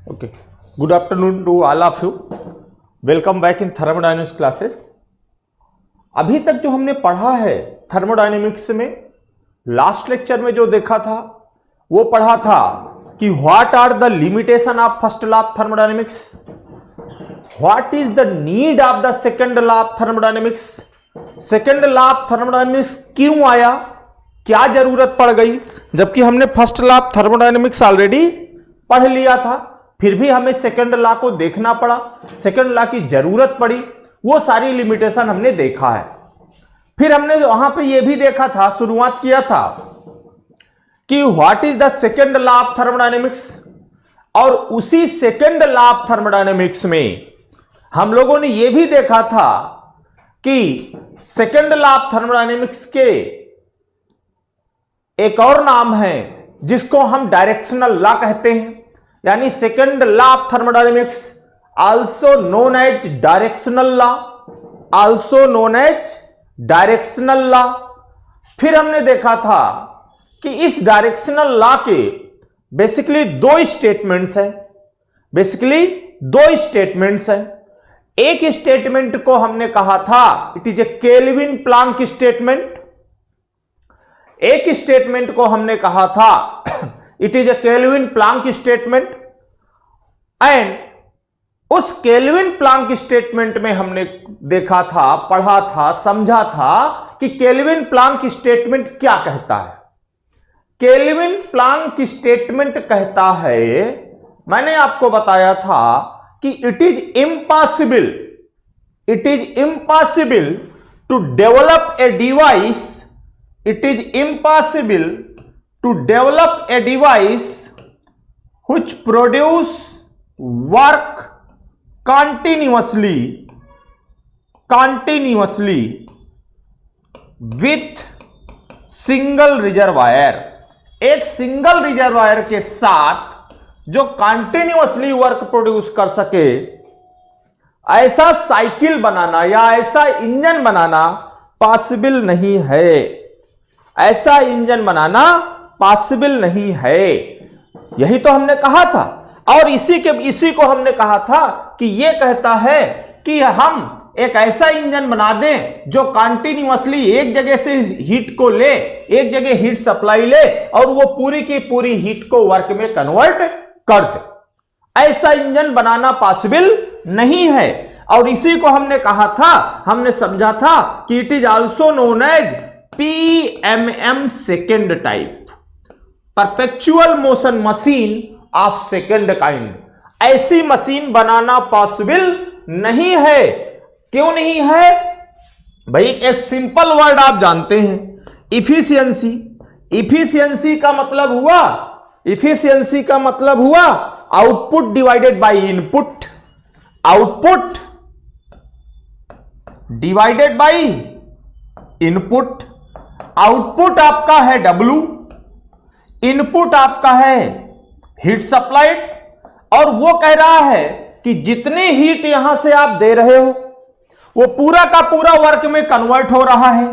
Okay. Good afternoon to all of you. Welcome back in thermodynamics classes. अभी तक जो हमने पढ़ा है थर्मोडायनेमिक्स में, लास्ट लेक्चर में जो देखा था वो पढ़ा था कि what are the limitation of first law of thermodynamics, what is the need of the second law of thermodynamics, second law of thermodynamics क्यों आया, क्या जरूरत पड़ गई, जबकि हमने first law of thermodynamics already पढ़ लिया था, फिर भी हमें सेकंड लॉ को देखना पड़ा, सेकंड लॉ की जरूरत पड़ी, वो सारी लिमिटेशन हमने देखा है। फिर हमने वहां पे ये भी देखा था, शुरुआत किया था कि what is the second law of thermodynamics, और उसी सेकंड लॉ ऑफ थर्मोडायनेमिक्स में हम लोगों ने ये भी देखा था कि सेकंड लॉ ऑफ थर्मोडायनेमिक्स के एक और नाम है जिसको हम डायरेक्शनल लॉ कहते हैं, यानी second law of thermodynamics also known as directional law, also known as directional law. फिर हमने देखा था कि इस डायरेक्शनल लॉ के बेसिकली दो स्टेटमेंट्स हैं, बेसिकली दो स्टेटमेंट्स हैं। एक स्टेटमेंट को हमने कहा था it is a Kelvin Planck statement, एक स्टेटमेंट को हमने कहा था it is a Kelvin Planck statement, and उस केल्विन प्लांक स्टेटमेंट में हमने देखा था, पढ़ा था, समझा था कि केल्विन प्लांक स्टेटमेंट क्या कहता है। केल्विन प्लांक स्टेटमेंट कहता है, मैंने आपको बताया था कि it is impossible to develop a device, it is impossible to develop a device which produce work continuously with single reservoir, एक सिंगल रिजर्वायर के साथ जो कंटिन्यूअसली वर्क प्रोड्यूस कर सके, ऐसा साइकिल बनाना या ऐसा इंजन बनाना पॉसिबल नहीं है, ऐसा इंजन बनाना पॉसिबल नहीं है। यही तो हमने कहा था, और इसी को हमने कहा था कि यह कहता है कि हम एक ऐसा इंजन बना दें जो कंटिन्यूअसली एक जगह से हीट को ले, एक जगह हीट सप्लाई ले और वो पूरी की पूरी हीट को वर्क में कन्वर्ट कर दे। ऐसा इंजन बनाना पॉसिबल नहीं है, और इसी को हमने कहा था, हमने समझा था कि it is also known as PMM second type, perpetual motion machine of second kind. ऐसी मशीन बनाना पॉसिबल नहीं है। क्यों नहीं है भाई? एक सिंपल वर्ड आप जानते हैं, इफिशियंसी। इफिशियंसी का मतलब हुआ, इफिशियंसी का मतलब हुआ output divided by input, output divided by input. Output आपका है W, इनपुट आपका है हीट सप्लाइड, और वो कह रहा है कि जितनी हीट यहां से आप दे रहे हो वो पूरा का पूरा वर्क में कन्वर्ट हो रहा है।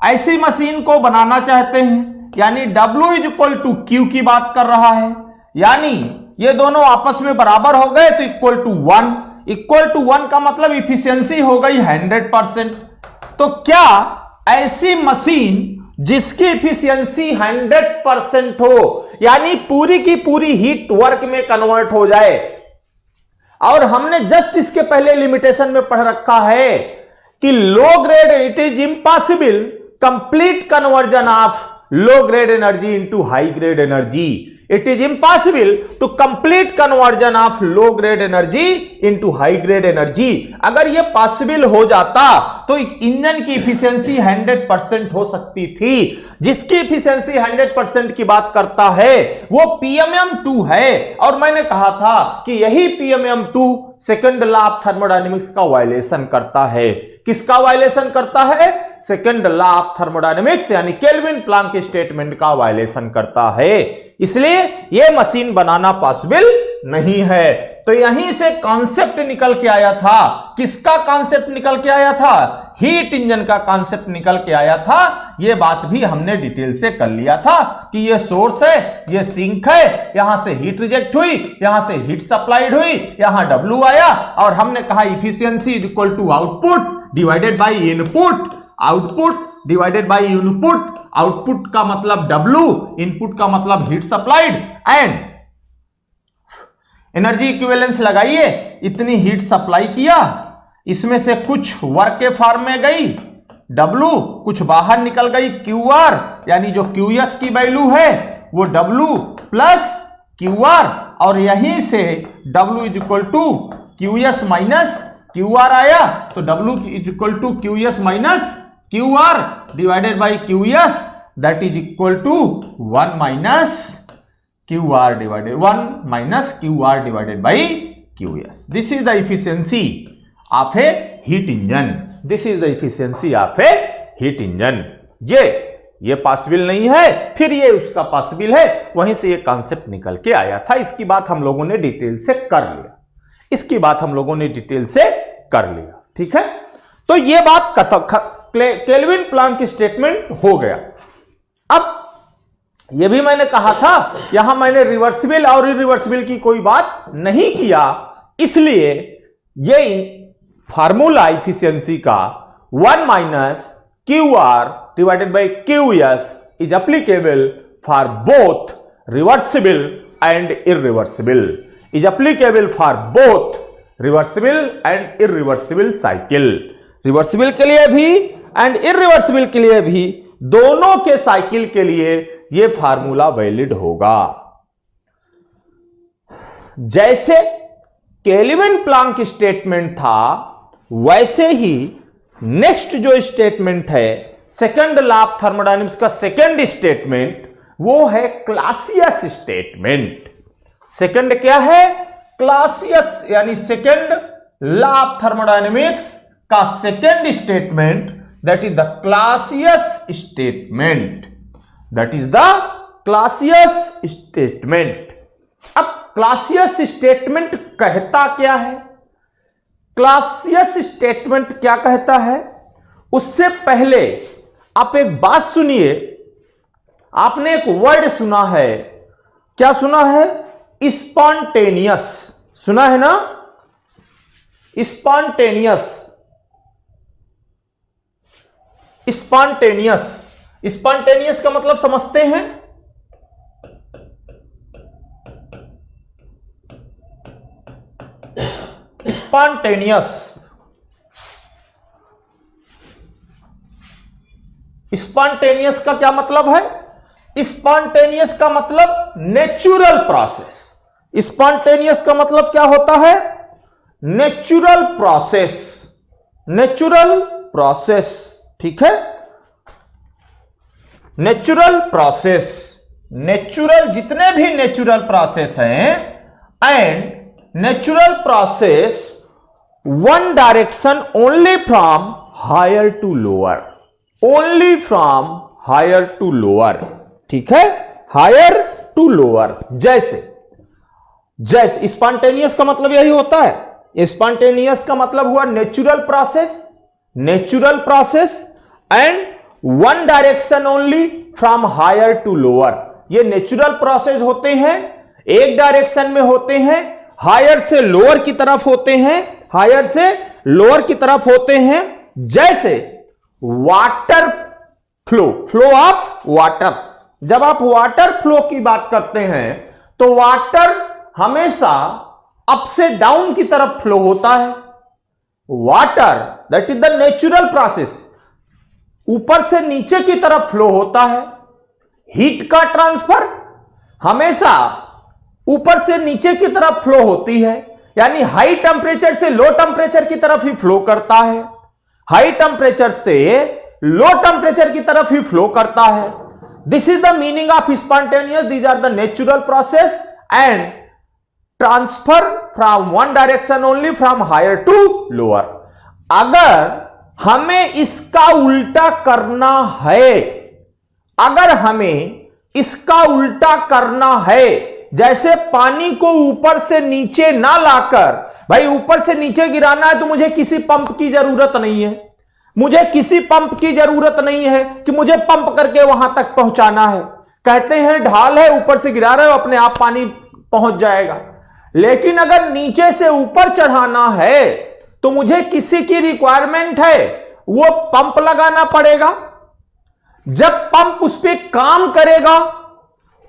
ऐसी मशीन को बनाना चाहते हैं, यानी W is equal to Q की बात कर रहा है, यानी ये दोनों आपस में बराबर हो गए तो इक्वल टू 1, इक्वल टू 1 का मतलब इफिशियंसी हो गई 100%। तो क्या ऐसी मशीन जिसकी इफिशियंसी 100% हो, यानी पूरी की पूरी हीट वर्क में कन्वर्ट हो जाए, और हमने जस्ट इसके पहले लिमिटेशन में पढ़ रखा है कि low grade it is impossible complete conversion of low grade energy into high grade energy, it is impossible to complete conversion of low grade energy into high grade energy. अगर यह possible हो जाता तो इंजन की efficiency 100% हो सकती थी। जिसकी इफिशियंसी 100% की बात करता है वो PMM2 है, और मैंने कहा था कि यही PMM2 second law of thermodynamics का वायलेशन करता है। किसका वायलेशन करता है? सेकंड लॉ ऑफ थर्मोडायनेमिक्स, यानी केल्विन प्लांक स्टेटमेंट का वायलेशन करता है। इसलिए यह मशीन बनाना पॉसिबल नहीं है। तो यहीं से कॉन्सेप्ट निकल के आया था। किसका कॉन्सेप्ट निकल के आया था? हीट इंजन का कॉन्सेप्ट निकल के आया था। यह बात भी हमने डिटेल से कर लिया था कि ये सोर्स है, ये सिंक है, यहां से हीट रिजेक्ट हुई, यहां से हीट सप्लाइड हुई, यहां W आया और हमने कहा efficiency is equal to output divided by input, output divided by input, output का मतलब W, इनपुट का मतलब heat supplied and energy equivalence लगाइए, इतनी हीट सप्लाई किया, इसमें से कुछ वर्क के फॉर्म में गई W, कुछ बाहर निकल गई QR, यानी जो QS की वैल्यू है वो W प्लस QR और यहीं से W is equal to QS minus QR आया, तो W is equal to QS minus QR divided by QS that is equal to 1 minus QR divided by QS। This is the efficiency of a heat engine, this is the efficiency of a heat engine. ये possible नहीं है, फिर ये उसका possible है, वहीं से ये कॉन्सेप्ट निकल के आया था। इसकी बात हम लोगों ने डिटेल से कर लिया, इसकी बात हम लोगों ने डिटेल से कर लिया, ठीक है। तो ये बात केल्विन प्लैंक की स्टेटमेंट हो गया। अब ये भी मैंने कहा था, यहां मैंने रिवर्सिबल और इरिवर्सिबल की कोई बात नहीं किया, इसलिए ये फार्मूला इफिशियंसी का 1 minus QR divided by QS is applicable for both reversible and irreversible, is applicable for both reversible and irreversible cycle. Reversible के लिए भी एंड इरिवर्सिबल के लिए भी, दोनों के साइकिल के लिए यह फार्मूला वैलिड होगा। जैसे केल्विन प्लैंक स्टेटमेंट था, वैसे ही नेक्स्ट जो स्टेटमेंट है सेकंड लॉ ऑफ थर्मोडायनेमिक्स का सेकंड स्टेटमेंट, वो है क्लासियस स्टेटमेंट। सेकंड क्या है? क्लासियस, यानी सेकंड लॉ ऑफ थर्मोडायनेमिक्स का second statement, that is the Clausius statement, that is the Clausius statement. अब क्लासियस स्टेटमेंट कहता क्या है? क्लासियस स्टेटमेंट क्या कहता है? उससे पहले आप एक बात सुनिए। आपने एक वर्ड सुना है, क्या सुना है? स्पॉन्टेनियस, सुना है ना? स्पॉन्टेनियस, स्पॉन्टेनियस, स्पॉन्टेनियस का मतलब समझते हैं? स्पॉन्टेनियस, स्पॉन्टेनियस का क्या मतलब है? स्पॉन्टेनियस का मतलब नेचुरल प्रोसेस। स्पॉन्टेनियस का मतलब क्या होता है? नेचुरल प्रोसेस, नेचुरल प्रोसेस, ठीक है। नेचुरल प्रोसेस, नेचुरल, जितने भी नेचुरल प्रोसेस हैं, and natural process one direction only from higher to lower, only from higher to lower, ठीक है, हायर टू लोअर। जैसे जैसे स्पॉन्टेनियस का मतलब यही होता है। स्पॉन्टेनियस का मतलब हुआ natural process, natural process and one direction only from higher to lower. ये नेचुरल प्रोसेस होते हैं, एक डायरेक्शन में होते हैं, हायर से लोअर की तरफ होते हैं, हायर से लोअर की तरफ होते हैं। जैसे water flow, flow of water. जब आप वाटर फ्लो की बात करते हैं तो वाटर हमेशा अप से डाउन की तरफ फ्लो होता है। Water that is the natural process, ऊपर से नीचे की तरफ फ्लो होता है। हीट का ट्रांसफर हमेशा ऊपर से नीचे की तरफ फ्लो होती है, यानी हाई टेम्परेचर से लो टेम्परेचर की तरफ ही फ्लो करता है, हाई टेम्परेचर से लो टेम्परेचर की तरफ ही फ्लो करता है। This is the meaning of spontaneous, these are the natural process and transfer from one direction only from higher to lower. अगर हमें इसका उल्टा करना है, अगर हमें इसका उल्टा करना है, जैसे पानी को ऊपर से नीचे ना लाकर, भाई ऊपर से नीचे गिराना है तो मुझे किसी पंप की जरूरत नहीं है, मुझे किसी पंप की जरूरत नहीं है कि मुझे पंप करके वहां तक पहुंचाना है। कहते हैं ढाल है, ऊपर से गिरा रहे हो, अपने आप पानी पहुंच जाएगा। लेकिन अगर नीचे से ऊपर चढ़ाना है तो मुझे किसी की रिक्वायरमेंट है, वो पंप लगाना पड़ेगा। जब पंप उस पर काम करेगा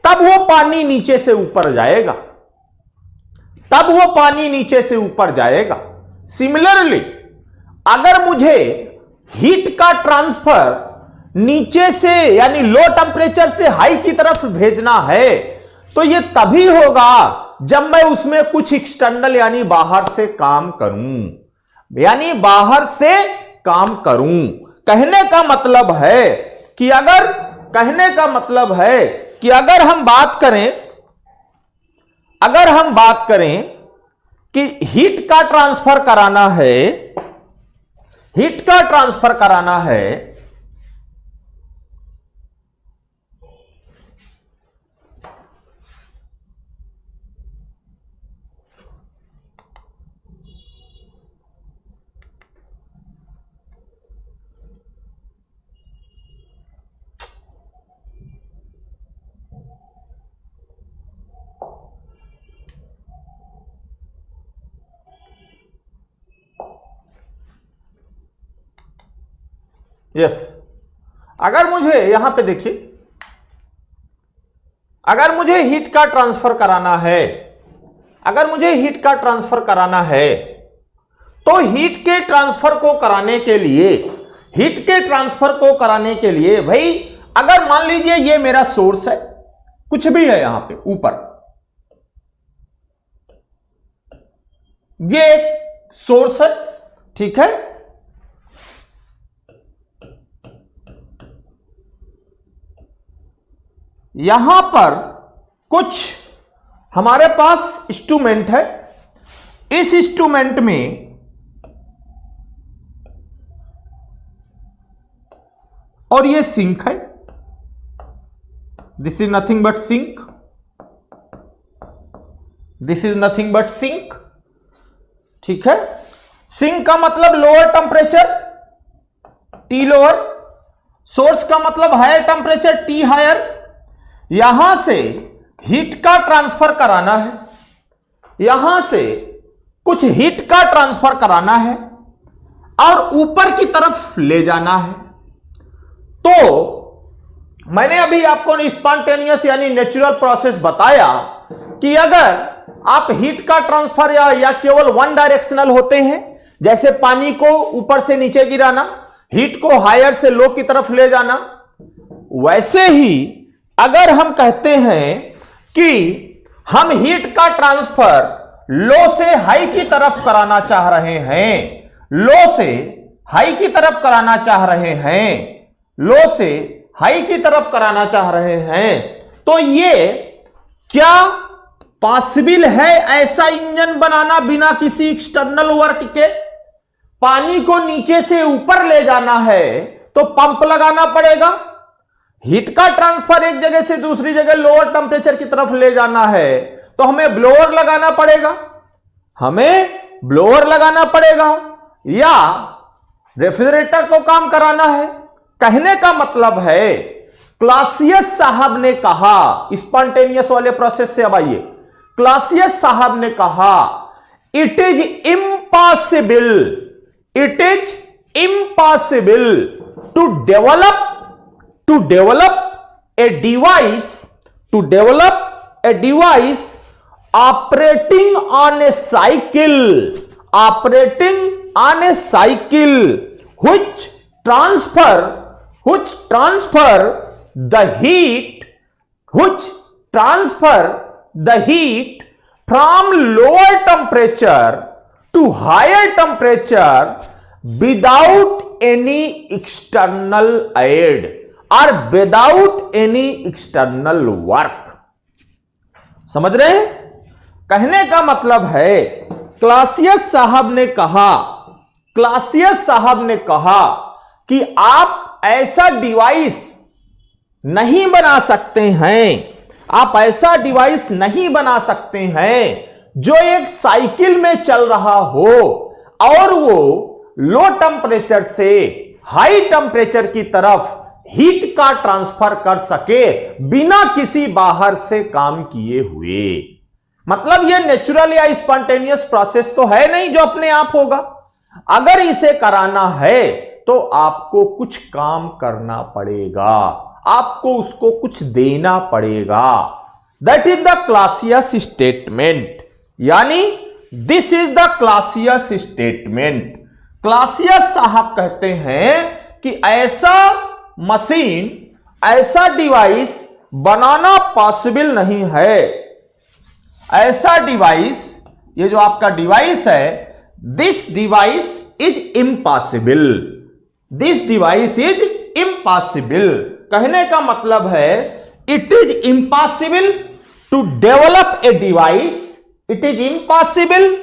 तब वो पानी नीचे से ऊपर जाएगा, तब वो पानी नीचे से ऊपर जाएगा। सिमिलरली अगर मुझे हीट का ट्रांसफर नीचे से यानी लो टेम्परेचर से हाई की तरफ भेजना है तो ये तभी होगा जब मैं उसमें कुछ एक्सटर्नल यानी बाहर से काम करूं, यानी बाहर से काम करूं। कहने का मतलब है कि अगर हम बात करें कि हीट का ट्रांसफर कराना है अगर मुझे यहां पे देखिए, अगर मुझे हीट का ट्रांसफर कराना है तो हीट के ट्रांसफर को कराने के लिए भाई अगर मान लीजिए ये मेरा सोर्स है, कुछ भी है यहां पे ऊपर, ये एक सोर्स है, ठीक है। यहां पर कुछ हमारे पास इंस्ट्रूमेंट है, इस इंस्ट्रूमेंट में और ये सिंक है, this is nothing but sink, ठीक है। सिंक का मतलब lower temperature T lower, source का मतलब हायर टेम्परेचर टी हायर। यहां से हीट का ट्रांसफर कराना है, यहां से कुछ हीट का ट्रांसफर कराना है और ऊपर की तरफ ले जाना है। तो मैंने अभी आपको स्पॉन्टेनियस यानी नेचुरल प्रोसेस बताया कि अगर आप हीट का ट्रांसफर या केवल वन डायरेक्शनल होते हैं, जैसे पानी को ऊपर से नीचे गिराना, हीट को हायर से लो की तरफ ले जाना, वैसे ही अगर हम कहते हैं कि हम हीट का ट्रांसफर लो से हाई की तरफ कराना चाह रहे हैं, लो से हाई की तरफ कराना चाह रहे हैं, तो ये क्या पॉसिबल है ऐसा इंजन बनाना बिना किसी एक्सटर्नल वर्क के? पानी को नीचे से ऊपर ले जाना है तो पंप लगाना पड़ेगा। हीट का ट्रांसफर एक जगह से दूसरी जगह लोअर टेम्परेचर की तरफ ले जाना है तो हमें ब्लोअर लगाना पड़ेगा, या रेफ्रिजरेटर को काम कराना है। कहने का मतलब है क्लासियस साहब ने कहा, स्पॉन्टेनियस वाले प्रोसेस से अब आइए, क्लासियस साहब ने कहा it is impossible to develop a device operating on a cycle which transfer the heat from lower temperature to higher temperature without any external aid or without any external work। समझ रहे हैं? कहने का मतलब है क्लासियस साहब ने कहा कि आप ऐसा डिवाइस नहीं बना सकते हैं, जो एक साइकिल में चल रहा हो और वो लो टेम्परेचर से हाई टेम्परेचर की तरफ हीट का ट्रांसफर कर सके बिना किसी बाहर से काम किए हुए। मतलब यह नेचुरल या स्पॉन्टेनियस प्रोसेस तो है नहीं जो अपने आप होगा। अगर इसे कराना है तो आपको कुछ काम करना पड़ेगा, आपको उसको कुछ देना पड़ेगा। That is the Clausius statement, यानी this is the Clausius statement. Clausius साहब कहते हैं कि ऐसा मशीन, ऐसा डिवाइस बनाना पॉसिबल नहीं है। ऐसा डिवाइस, ये जो आपका डिवाइस है, this device is impossible. This device is impossible. कहने का मतलब है it is impossible to develop a device, it is impossible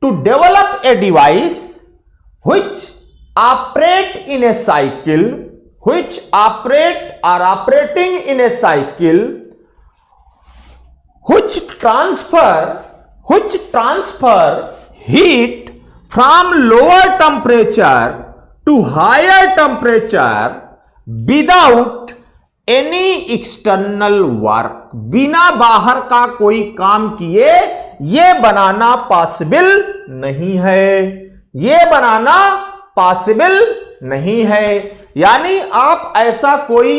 to develop a device which operate in a cycle, which operate or operating in a cycle, which transfer heat from lower temperature to higher temperature without any external work, बिना बाहर का कोई काम किए यह बनाना possible नहीं है, यह बनाना पॉसिबल नहीं है। यानी आप ऐसा कोई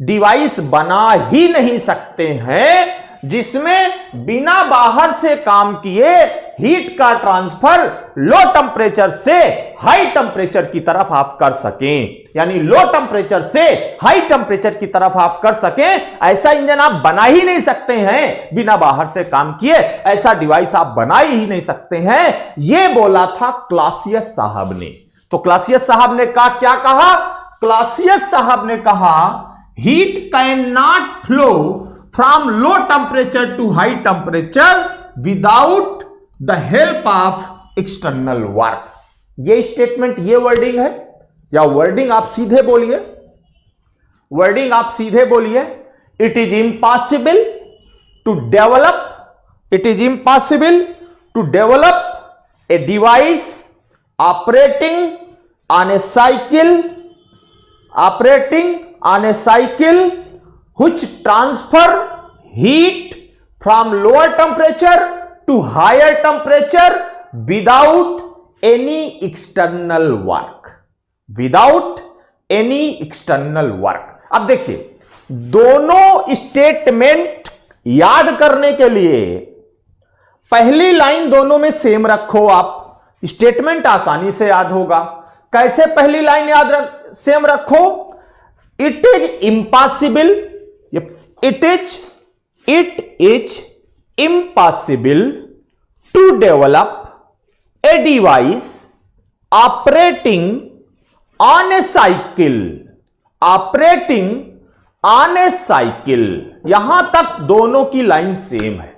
डिवाइस बना ही नहीं सकते हैं जिसमें बिना बाहर से काम किए हीट का ट्रांसफर लो टेम्परेचर से हाई टेम्परेचर की तरफ आप कर सकें। यानी लो टेम्परेचर से हाई टेम्परेचर की तरफ आप कर सकें, ऐसा इंजन आप बना ही नहीं सकते हैं बिना बाहर से काम किए। ऐसा डिवाइस आप बना ही नहीं सकते हैं, यह बोला था क्लासियस साहब ने। तो क्लासियस साहब ने क्या कहा? क्लासियस साहब ने कहा heat can not flow from low temperature to high temperature without the help of external work. ये स्टेटमेंट, ये वर्डिंग है, या वर्डिंग आप सीधे बोलिए, वर्डिंग आप सीधे बोलिए, it is impossible to develop, it is impossible to develop a device operating on a cycle, operating on a cycle which transfer heat from lower temperature to higher temperature without any external work, without any external work। अब देखिए दोनों statement याद करने के लिए पहली line दोनों में सेम रखो, आप स्टेटमेंट आसानी से याद होगा। कैसे पहली लाइन सेम रखो? It is impossible, it is impossible to develop a device operating on a cycle, operating on a cycle। यहां तक दोनों की लाइन सेम है।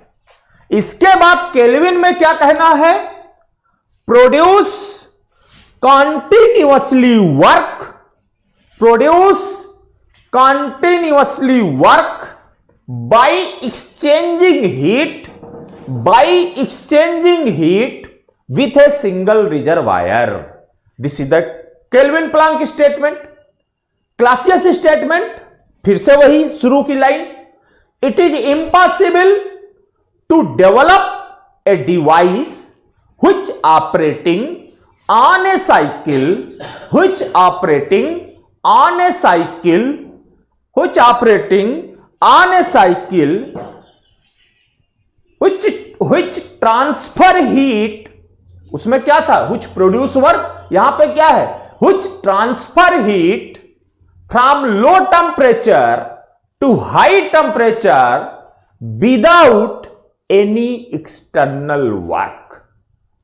इसके बाद केल्विन में क्या कहना है? Produce continuously work, produce continuously work by exchanging heat, by exchanging heat with a single reservoir। This is the Kelvin Planck statement। Clausius statement, फिर से वही शुरू की line, it is impossible to develop a device which operating on a cycle, which operating on a cycle, which operating on a cycle which transfer heat, उसमें क्या था? which produce work, यहां पे क्या है? which transfer heat from low temperature to high temperature without any external work,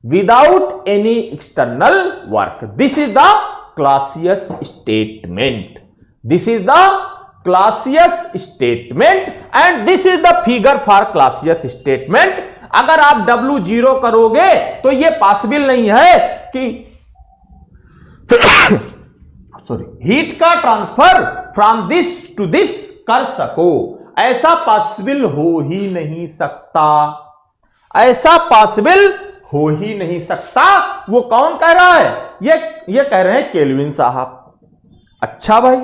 without any external work। This is the Clausius statement, this is the Clausius statement and this is the figure for Clausius statement। अगर आप W0 करोगे तो यह possible नहीं है कि sorry heat का transfer from this to this कर सको, ऐसा पॉसिबल हो ही नहीं सकता, ऐसा पॉसिबल हो ही नहीं सकता। वो कौन कह रहा है? ये कह रहे हैं केल्विन साहब। अच्छा भाई,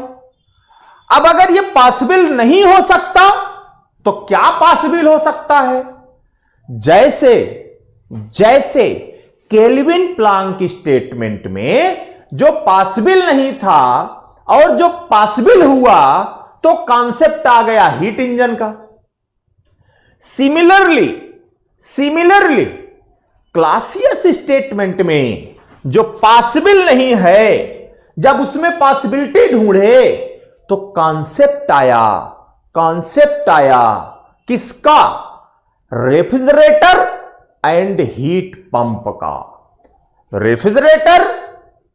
अब अगर ये पॉसिबल नहीं हो सकता तो क्या पॉसिबल हो सकता है? जैसे जैसे केल्विन प्लांक स्टेटमेंट में जो पॉसिबल नहीं था और जो पॉसिबल हुआ तो कॉन्सेप्ट आ गया हीट इंजन का। सिमिलरली क्लासियस स्टेटमेंट में जो पॉसिबल नहीं है, जब उसमें पॉसिबिलिटी ढूंढे तो कॉन्सेप्ट आया किसका? रेफ्रिजरेटर एंड हीट पंप का। रेफ्रिजरेटर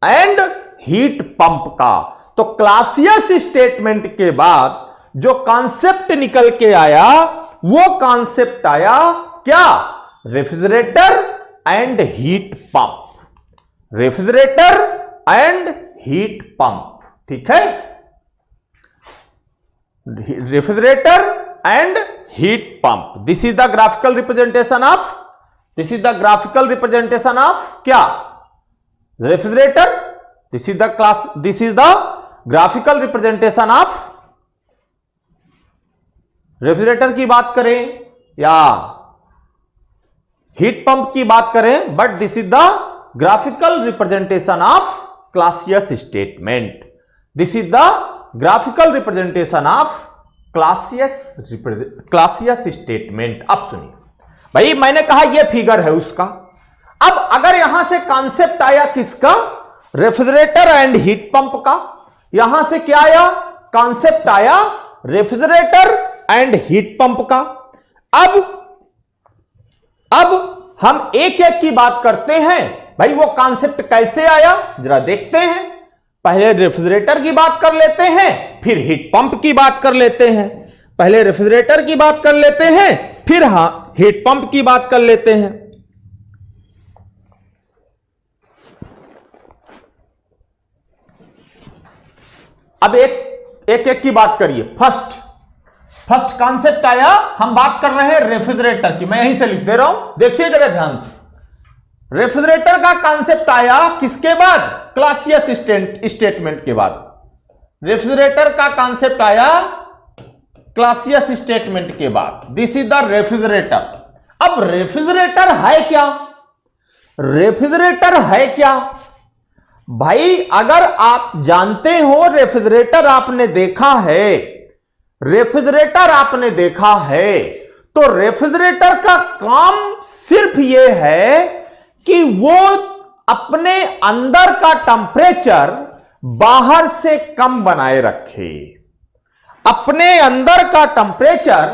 एंड हीट पंप का। तो क्लासियस स्टेटमेंट के बाद जो कॉन्सेप्ट निकल के आया वो कॉन्सेप्ट आया क्या? Refrigerator and heat pump. Refrigerator and heat pump, ठीक है। Refrigerator and heat pump, this is the graphical representation of क्या? Refrigerator. This is the graphical representation of refrigerator की बात करें या हीट पंप की बात करें, but this is the graphical representation of Clausius statement. This is the graphical representation of Clausius statement. अब सुनिए भाई, मैंने कहा यह फिगर है उसका। अब अगर यहां से कॉन्सेप्ट आया किसका? रेफ्रिजरेटर एंड हीट पंप का। यहां से क्या आया? कॉन्सेप्ट आया रेफ्रिजरेटर एंड हीट पंप का। अब हम एक एक की बात करते हैं भाई, वो कॉन्सेप्ट कैसे आया जरा देखते हैं। पहले रेफ्रिजरेटर की बात कर लेते हैं, फिर हीट पंप की बात कर लेते हैं। पहले रेफ्रिजरेटर की बात कर लेते हैं, फिर हीट पंप की बात कर लेते हैं। अब एक की बात करिए। फर्स्ट कॉन्सेप्ट आया, हम बात कर रहे हैं रेफ्रिजरेटर की। मैं यहीं से लिख दे रहा हूं, देखिए जरा ध्यान से। रेफ्रिजरेटर का कॉन्सेप्ट आया किसके बाद? क्लासियस स्टेटमेंट के बाद। रेफ्रिजरेटर का कॉन्सेप्ट आया क्लासियस स्टेटमेंट के बाद। This is the refrigerator. अब रेफ्रिजरेटर है क्या? रेफ्रिजरेटर है क्या भाई? अगर आप जानते हो रेफ्रिजरेटर आपने देखा है, तो रेफ्रिजरेटर का काम सिर्फ यह है कि वो अपने अंदर का टेंपरेचर बाहर से कम बनाए रखे। अपने अंदर का टेंपरेचर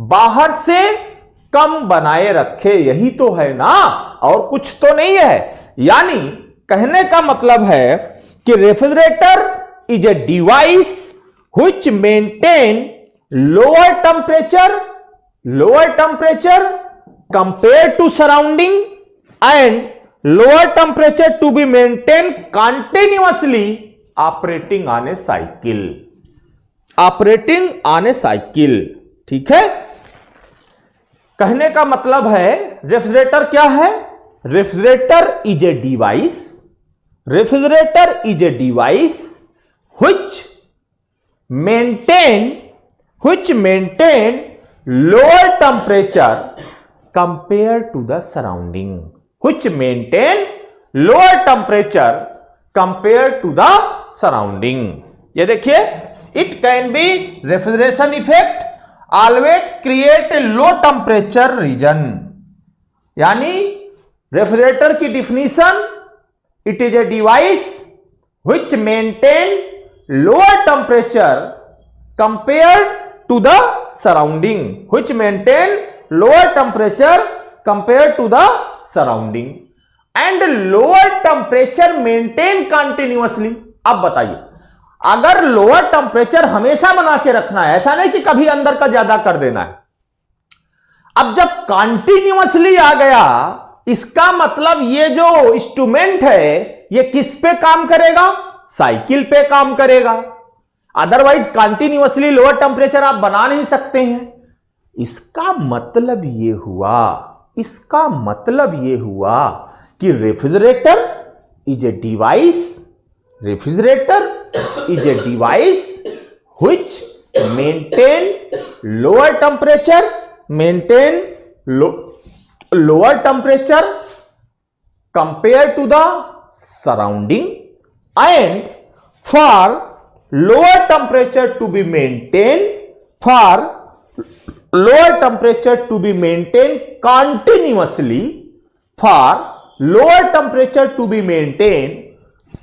बाहर से कम बनाए रखे, यही तो है ना, और कुछ तो नहीं है। यानी कहने का मतलब है कि refrigerator is a device which maintain lower temperature compare to surrounding and lower temperature to be maintain continuously operating on a cycle. ठीक है, कहने का मतलब है रेफ्रिजरेटर क्या है? Refrigerator is a device which maintain lower temperature compared to the surrounding. ये देखिए, it can be refrigeration effect always create a low temperature region. यानी रेफ्रिजरेटर की definition, it is a device which maintain lower temperature compared to the surrounding. And lower temperature maintain continuously. अब बताइए, अगर lower temperature हमेशा बना के रखना है, ऐसा नहीं कि कभी अंदर का ज्यादा कर देना है। अब जब कंटिन्यूअसली आ गया, इसका मतलब ये जो इंस्ट्रूमेंट है ये किस पे काम करेगा? साइकिल पे काम करेगा। अदरवाइज कंटिन्यूअसली लोअर टेम्परेचर आप बना नहीं सकते हैं। इसका मतलब ये हुआ कि refrigerator is a device refrigerator is a device which lower temperature compared to the surrounding, and for lower temperature to be maintained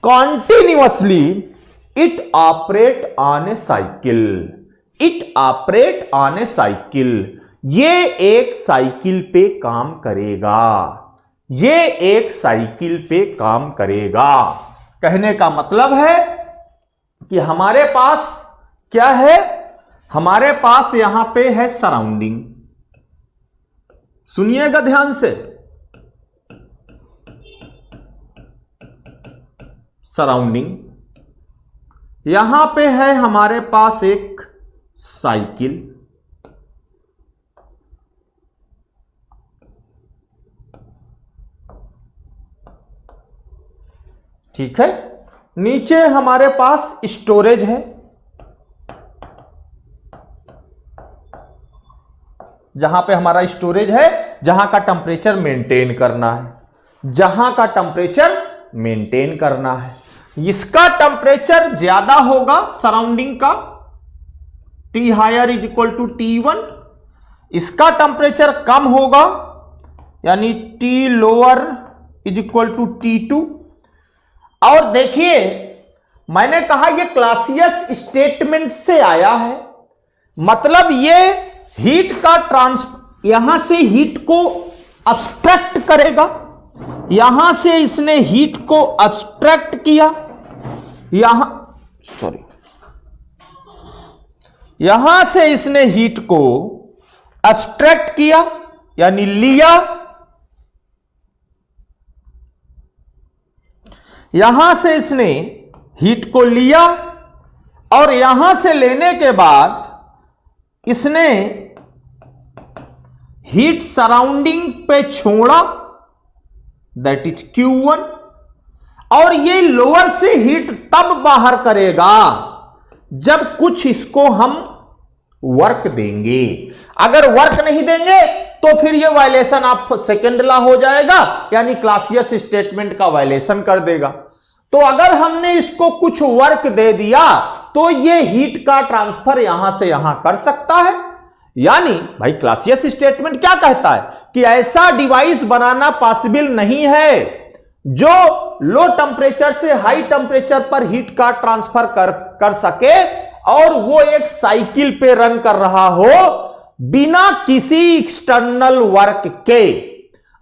continuously, it operate on a cycle. ये एक साइकिल पे काम करेगा। कहने का मतलब है कि हमारे पास क्या है, हमारे पास यहां पे है सराउंडिंग। सुनिएगा ध्यान से, सराउंडिंग, यहां पे है हमारे पास एक साइकिल, ठीक है। नीचे हमारे पास स्टोरेज है, जहां पे हमारा स्टोरेज है, जहां का टेम्परेचर मेंटेन करना है। इसका टेम्परेचर ज्यादा होगा सराउंडिंग का, T higher is equal to T1। इसका टेम्परेचर कम होगा, यानी T lower is equal to T2। और देखिए, मैंने कहा ये क्लासियस स्टेटमेंट से आया है, मतलब ये हीट का यहां से हीट को अब्स्ट्रैक्ट करेगा, यहां से इसने हीट को अब्स्ट्रैक्ट किया, यहां से इसने हीट को अब्स्ट्रैक्ट किया, यानी लिया, यहां से इसने हीट को लिया, और यहां से लेने के बाद इसने हीट सराउंडिंग पे छोड़ा, दैट इज Q1। और ये लोअर से हीट तब बाहर करेगा जब कुछ इसको हम वर्क देंगे। अगर वर्क नहीं देंगे तो फिर ये वायलेशन ऑफ सेकेंड लॉ हो जाएगा, यानी क्लासियस स्टेटमेंट का वायलेशन कर देगा। तो अगर हमने इसको कुछ वर्क दे दिया तो ये हीट का ट्रांसफर यहां से यहां कर सकता है। यानी भाई क्लासियस स्टेटमेंट क्या कहता है कि ऐसा डिवाइस बनाना पॉसिबल नहीं है जो लो टेम्परेचर से हाई टेम्परेचर पर हीट का ट्रांसफर कर सके, और वो एक साइकिल पे रन कर रहा हो बिना किसी एक्सटर्नल वर्क के।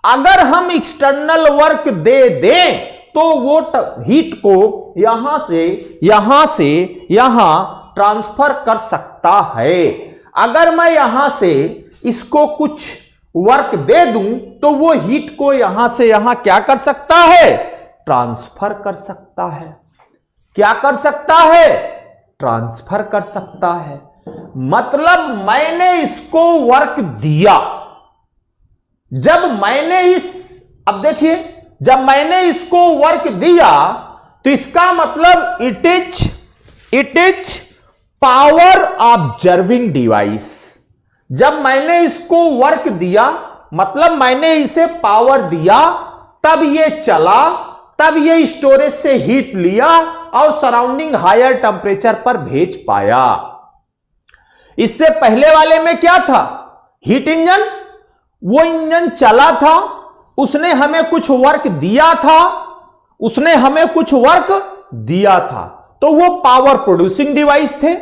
अगर हम एक्सटर्नल वर्क दे दें तो वो हीट को यहां से यहां ट्रांसफर कर सकता है। अगर मैं यहां से इसको कुछ वर्क दे दूं तो वो हीट को यहां से यहां क्या कर सकता है, ट्रांसफर कर सकता है। क्या कर सकता है, ट्रांसफर कर सकता है। मतलब मैंने इसको वर्क दिया, अब देखिए, जब मैंने इसको वर्क दिया तो इसका मतलब it is power observing device. जब मैंने इसको वर्क दिया मतलब मैंने इसे पावर दिया, तब ये चला, तब ये स्टोरेज से हीट लिया और सराउंडिंग हायर टेम्परेचर पर भेज पाया। इससे पहले वाले में क्या था, हीट इंजन, वो इंजन चला था, उसने हमें कुछ वर्क दिया था, तो वो पावर प्रोड्यूसिंग डिवाइस थे।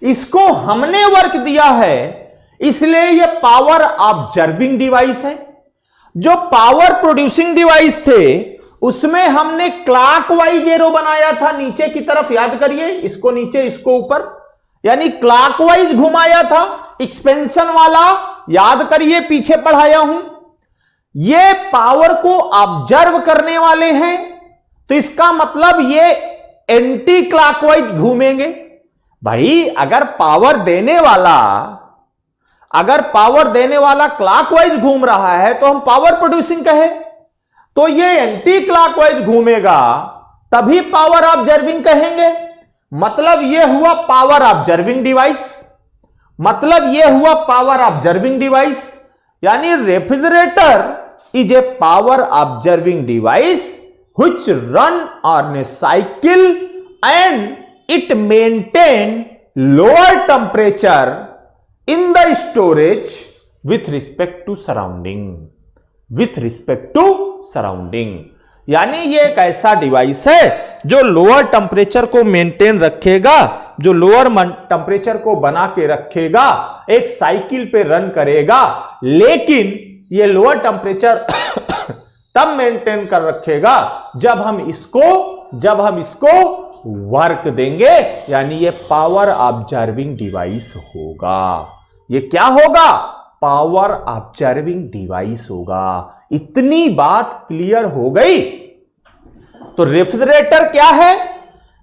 इसको हमने वर्क दिया है इसलिए ये पावर ऑब्जर्विंग डिवाइस है। जो पावर प्रोड्यूसिंग डिवाइस थे उसमें हमने क्लॉकवाइज एरो बनाया था नीचे की तरफ, याद करिए, इसको नीचे इसको ऊपर, यानी क्लॉकवाइज घुमाया था, एक्सपेंशन वाला, याद करिए, पीछे पढ़ाया हूं। ये पावर को ऑब्जर्व करने वाले हैं, तो इसका मतलब ये एंटी क्लॉकवाइज घूमेंगे। भाई अगर पावर देने वाला क्लॉकवाइज घूम रहा है तो हम पावर प्रोड्यूसिंग कहे, तो ये एंटी क्लॉकवाइज घूमेगा तभी पावर ऑब्जर्विंग कहेंगे। मतलब यह हुआ पावर ऑब्जर्विंग डिवाइस, मतलब यह हुआ पावर ऑब्जर्विंग डिवाइस। यानी refrigerator is A power observing device which run on a cycle and it maintain lower temperature in the storage with respect to surrounding, with respect to surrounding। यानी ये एक ऐसा device है जो lower temperature को maintain रखेगा, जो lower temperature को बना के रखेगा, एक साइकिल पे रन करेगा, लेकिन ये लोअर टेम्परेचर तब मेंटेन कर रखेगा जब हम इसको वर्क देंगे। यानी ये पावर ऑब्जर्विंग डिवाइस होगा। ये क्या होगा? पावर ऑब्जर्विंग डिवाइस होगा। इतनी बात क्लियर हो गई। तो रेफ्रिजरेटर क्या है?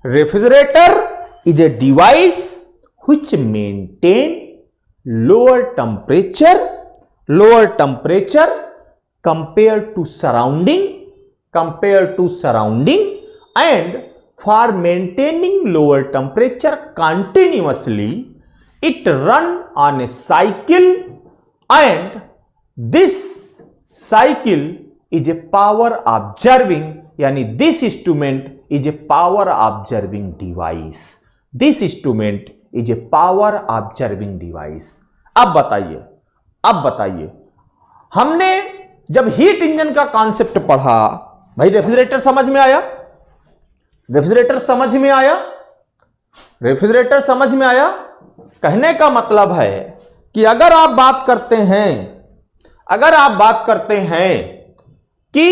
Refrigerator is a device which maintain lower temperature compared to surrounding and for maintaining lower temperature continuously it run on a cycle and this cycle is a power observing, यानी this instrument is a power observing device, this instrument is a power observing device। अब बताइए हमने जब heat engine का concept पढ़ा, भाई refrigerator समझ में आया? रेफ्रिजरेटर समझ में आया? कहने का मतलब है कि अगर आप बात करते हैं कि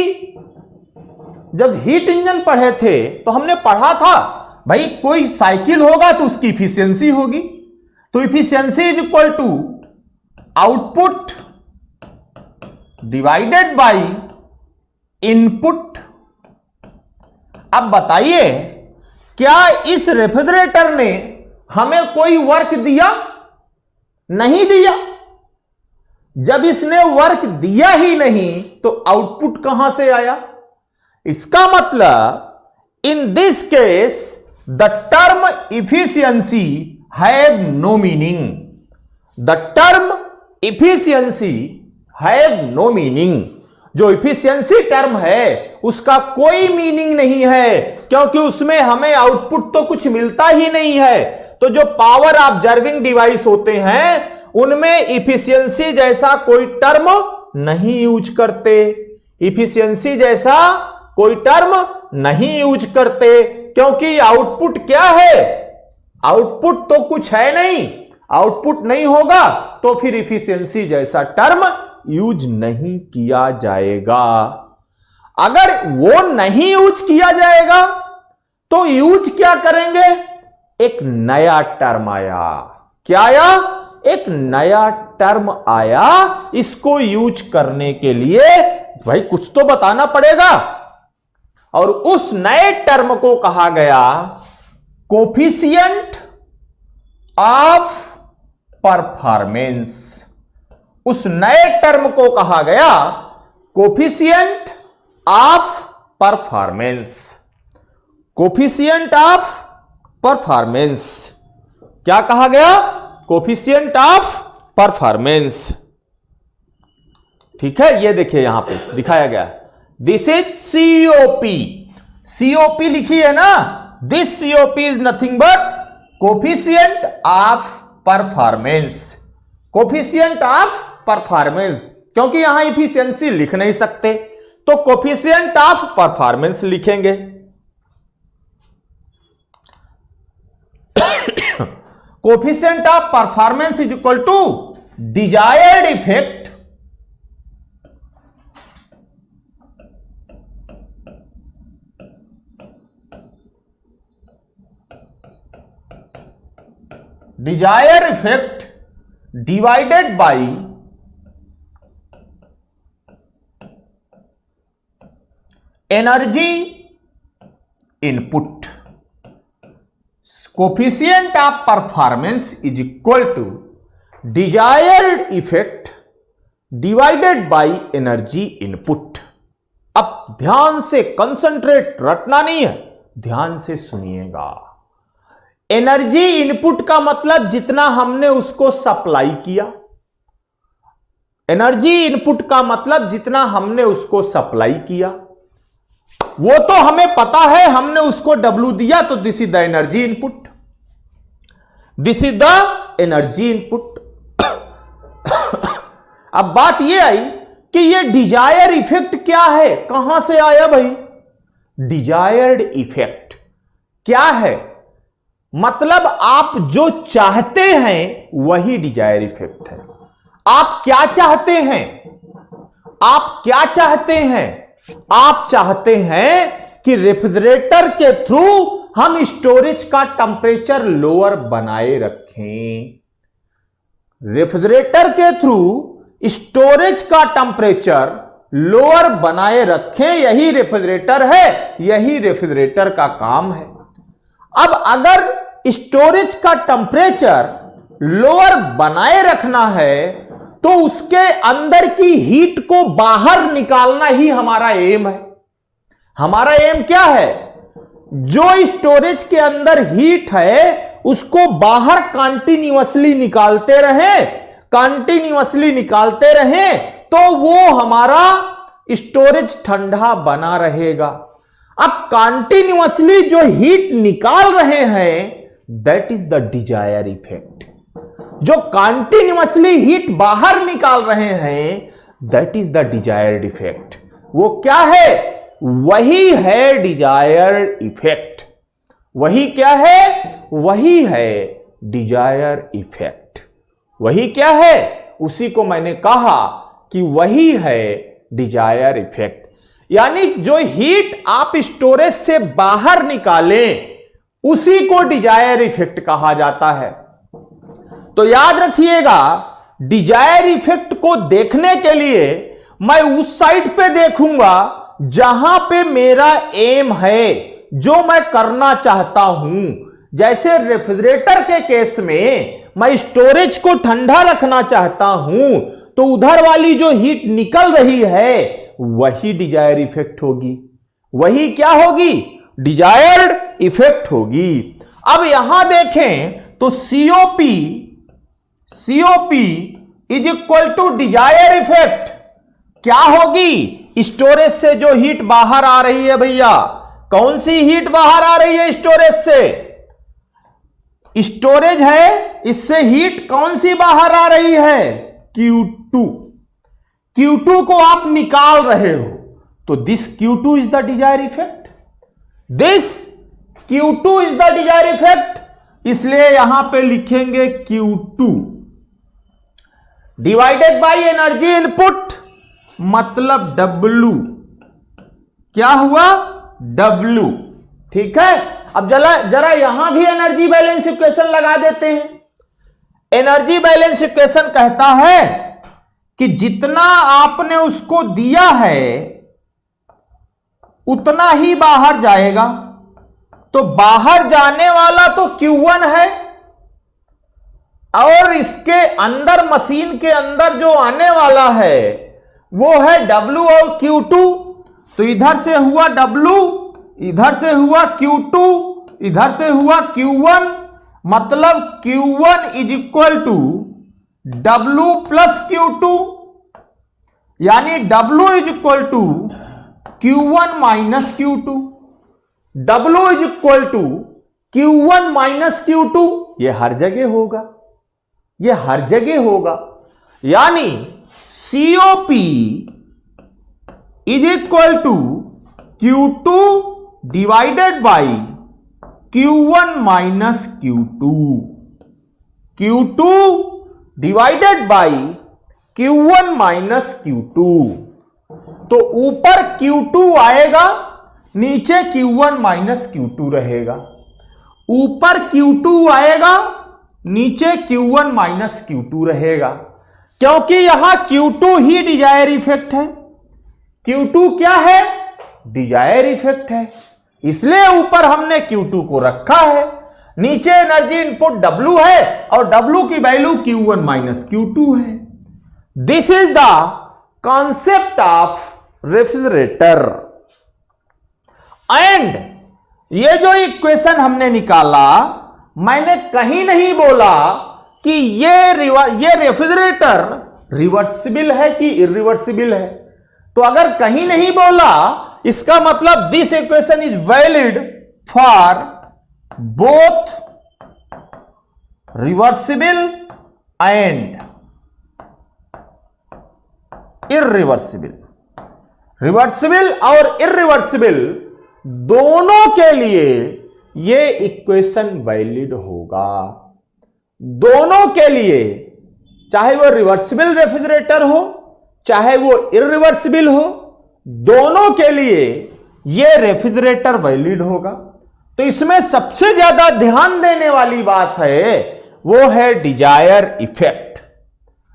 जब हीट इंजन पढ़े थे तो हमने पढ़ा था भाई कोई साइकिल होगा तो उसकी इफिशियंसी होगी, तो efficiency is equal to output divided by input. अब बताइए क्या इस रेफ्रिजरेटर ने हमें कोई वर्क दिया? नहीं दिया। जब इसने वर्क दिया ही नहीं तो आउटपुट कहां से आया? इसका मतलब in this case the term efficiency have no meaning, the term efficiency have no meaning. जो इफिशियंसी टर्म है उसका कोई मीनिंग नहीं है, क्योंकि उसमें हमें आउटपुट तो कुछ मिलता ही नहीं है। तो जो पावर ऑब्जर्विंग डिवाइस होते हैं उनमें इफिशियंसी जैसा कोई टर्म नहीं यूज करते, इफिशियंसी जैसा कोई टर्म नहीं यूज करते, क्योंकि आउटपुट क्या है? आउटपुट तो कुछ है नहीं, आउटपुट नहीं होगा तो फिर इफिशियंसी जैसा टर्म यूज नहीं किया जाएगा। अगर वो नहीं यूज किया जाएगा तो यूज क्या करेंगे? एक नया टर्म आया। क्या आया? एक नया टर्म आया। इसको यूज करने के लिए भाई कुछ तो बताना पड़ेगा, और उस नए टर्म को कहा गया कोफिशिएंट ऑफ परफॉर्मेंस। उस नए टर्म को कहा गया coefficient of performance. Coefficient of performance क्या कहा गया? Coefficient of performance. ठीक है, ये देखिए यहां पे दिखाया गया, दिस इज सीओपी। सीओपी लिखी है ना, this COP is nothing but coefficient of performance. Coefficient of performance, क्योंकि यहां इफिशियंसी लिख नहीं सकते तो कोफिशिएंट ऑफ परफॉर्मेंस लिखेंगे। Coefficient of performance is equal to desired effect divided by energy input। Coefficient of performance is equal to desired effect divided by energy input। अब ध्यान से कंसंट्रेट रटना नहीं है, ध्यान से सुनिएगा। एनर्जी इनपुट का मतलब जितना हमने उसको सप्लाई किया, एनर्जी इनपुट का मतलब जितना हमने उसको सप्लाई किया, वो तो हमें पता है, हमने उसको W दिया, तो this is the energy input, this is the energy input. अब बात ये आई कि ये डिजायर इफेक्ट क्या है, कहां से आया भाई? डिजायर्ड इफेक्ट क्या है? मतलब आप जो चाहते हैं वही डिजायर इफेक्ट है। आप क्या चाहते हैं? आप क्या चाहते हैं? आप चाहते हैं कि रेफ्रिजरेटर के थ्रू हम स्टोरेज का टेंपरेचर लोअर बनाए रखें। रेफ्रिजरेटर के थ्रू स्टोरेज का टेंपरेचर लोअर बनाए रखें, यही रेफ्रिजरेटर है, यही रेफ्रिजरेटर का काम है। अब अगर स्टोरेज का टेंपरेचर लोअर बनाए रखना है तो उसके अंदर की हीट को बाहर निकालना ही हमारा एम है। हमारा एम क्या है? जो स्टोरेज के अंदर हीट है उसको बाहर कंटिन्यूअसली निकालते रहें, कंटिन्यूअसली निकालते रहें, तो वो हमारा स्टोरेज ठंडा बना रहेगा। अब कंटिन्यूअसली जो हीट निकाल रहे हैं that is the desire effect. जो कंटिन्यूअसली हीट बाहर निकाल रहे हैं that is the desired effect. वो क्या है? वही है डिजायर इफेक्ट। वही क्या है? वही है डिजायर इफेक्ट। वही क्या है? उसी को मैंने कहा कि वही है डिजायर इफेक्ट। यानी जो हीट आप स्टोरेज से बाहर निकालें उसी को डिजायर इफेक्ट कहा जाता है। तो याद रखिएगा, डिजायर इफेक्ट को देखने के लिए मैं उस साइड पे देखूंगा जहां पे मेरा एम है, जो मैं करना चाहता हूं। जैसे रेफ्रिजरेटर के केस में मैं स्टोरेज को ठंडा रखना चाहता हूं, तो उधर वाली जो हीट निकल रही है वही डिजायर इफेक्ट होगी। वही क्या होगी? डिजायर्ड इफेक्ट होगी। अब यहां देखें तो COP is equal to desire effect क्या होगी? स्टोरेज से जो हीट बाहर आ रही है भैया, कौन सी हीट बाहर आ रही है स्टोरेज से? स्टोरेज है, इससे हीट कौन सी बाहर आ रही है? Q2। Q2 को आप निकाल रहे हो, तो this Q2 is the desire effect. This Q2 is the desire effect. इसलिए यहां पे लिखेंगे Q2 divided by energy input, मतलब W। क्या हुआ? W। ठीक है। अब जरा यहां भी एनर्जी बैलेंस इक्वेशन लगा देते हैं। एनर्जी बैलेंस इक्वेशन कहता है कि जितना आपने उसको दिया है उतना ही बाहर जाएगा, तो बाहर जाने वाला तो Q1 है, और इसके अंदर मशीन के अंदर जो आने वाला है वो है W और Q2। तो इधर से हुआ W, इधर से हुआ Q2, इधर से हुआ Q1, मतलब Q1 is equal to W plus Q2, यानी W is equal to Q1 minus Q2। W is equal to Q1 minus Q2। यह हर जगह होगा, यह हर जगह होगा। यानी COP is equal to Q2 divided by Q1 minus Q2। Q2 divided by Q1 minus Q2। तो ऊपर Q2 आएगा, नीचे Q1 माइनस Q2 रहेगा। ऊपर Q2 आएगा, नीचे Q1 माइनस Q2 रहेगा, क्योंकि यहां Q2 ही डिजायर इफेक्ट है। Q2 क्या है? डिजायर इफेक्ट है, इसलिए ऊपर हमने Q2 को रखा है। नीचे एनर्जी इनपुट W है और W की वैल्यू Q1 माइनस Q2 है। This is the concept of refrigerator. And ये जो इक्वेशन हमने निकाला, मैंने कहीं नहीं बोला कि ये रेफ्रिजरेटर रिवर्सिबल है कि इरिवर्सिबल है। तो अगर कहीं नहीं बोला, इसका मतलब this equation is valid for both reversible and irreversible. Reversible और इरिवर्सिबल दोनों के लिए यह इक्वेशन वैलिड होगा। दोनों के लिए, चाहे वो रिवर्सिबल रेफ्रिजरेटर हो चाहे वो इरिवर्सिबल हो, दोनों के लिए यह रेफ्रिजरेटर वैलिड होगा। तो इसमें सबसे ज्यादा ध्यान देने वाली बात है वो है desire effect.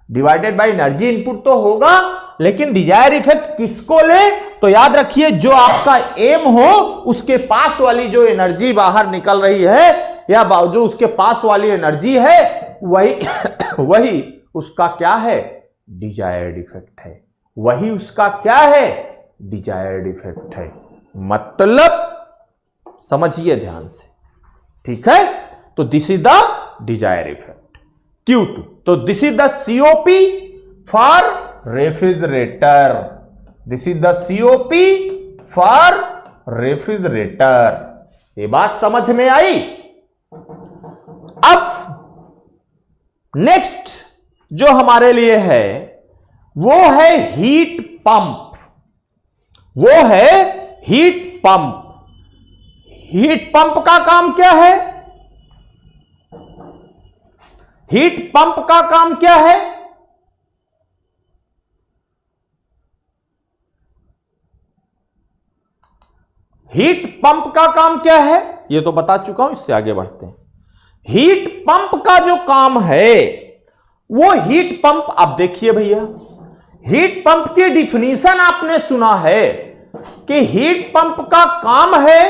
Divided by energy input तो होगा, लेकिन डिजायर इफेक्ट किसको ले? तो याद रखिए, जो आपका एम हो उसके पास वाली जो एनर्जी बाहर निकल रही है, या जो उसके पास वाली एनर्जी है, वही उसका क्या है? डिजायर्ड इफेक्ट है। वही उसका क्या है? डिजायर्ड इफेक्ट है। मतलब समझिए ध्यान से, ठीक है? तो this is the desire effect Q2। तो this is the COP for refrigerator. This is the COP for refrigerator. ये बात समझ में आई? अब नेक्स्ट जो हमारे लिए है वो है हीट पंप। वो है हीट पंप। हीट पंप का काम क्या है? हीट पंप का काम क्या है? हीट पंप का काम क्या है? यह तो बता चुका हूं, इससे आगे बढ़ते हैं। हीट पंप का जो काम है वो हीट पंप, अब देखिए भैया, हीट पंप की डिफिनीशन आपने सुना है कि हीट पंप का काम है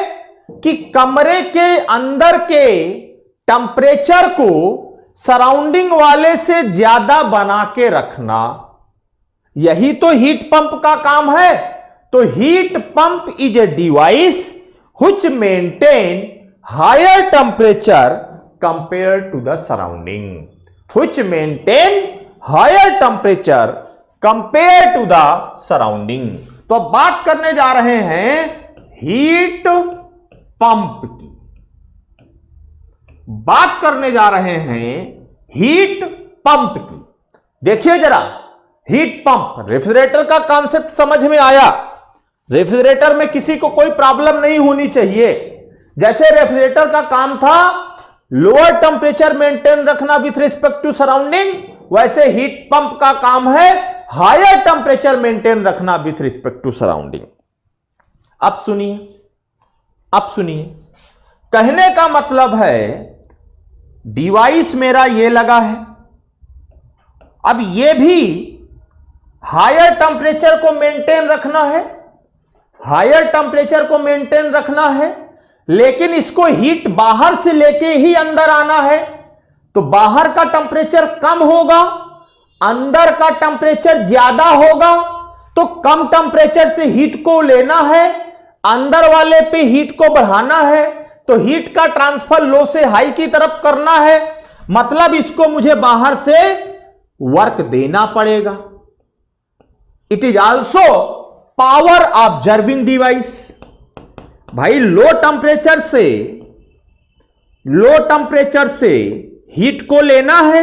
कि कमरे के अंदर के टेंपरेचर को सराउंडिंग वाले से ज्यादा बना के रखना। यही तो हीट पंप का काम है। तो heat pump is a device which maintain higher temperature compare to the surrounding. Which maintain higher temperature compare to the surrounding. तो अब बात करने जा रहे हैं हीट पंप की। बात करने जा रहे हैं हीट पंप की। देखिए जरा, हीट पंप, रेफ्रिजरेटर का कॉन्सेप्ट समझ में आया। रेफ्रिजरेटर में किसी को कोई प्रॉब्लम नहीं होनी चाहिए। जैसे रेफ्रिजरेटर का काम था लोअर टेंपरेचर मेंटेन रखना विथ रिस्पेक्ट टू सराउंडिंग, वैसे हीट पंप का काम है हायर टेंपरेचर मेंटेन रखना विथ रिस्पेक्ट टू सराउंडिंग। अब सुनिए, अब सुनिए, कहने का मतलब है डिवाइस मेरा ये लगा है, अब ये भी हायर टेंपरेचर को मेंटेन रखना है, हायर टेंपरेचर को मेंटेन रखना है, लेकिन इसको हीट बाहर से लेके ही अंदर आना है। तो बाहर का टेंपरेचर कम होगा, अंदर का टेंपरेचर ज्यादा होगा। तो कम टेंपरेचर से हीट को लेना है, अंदर वाले पे हीट को बढ़ाना है। तो हीट का ट्रांसफर लो से हाई की तरफ करना है, मतलब इसको मुझे बाहर से वर्क देना पड़ेगा। It is also power observing device. भाई लो टेंपरेचर से हीट को लेना है,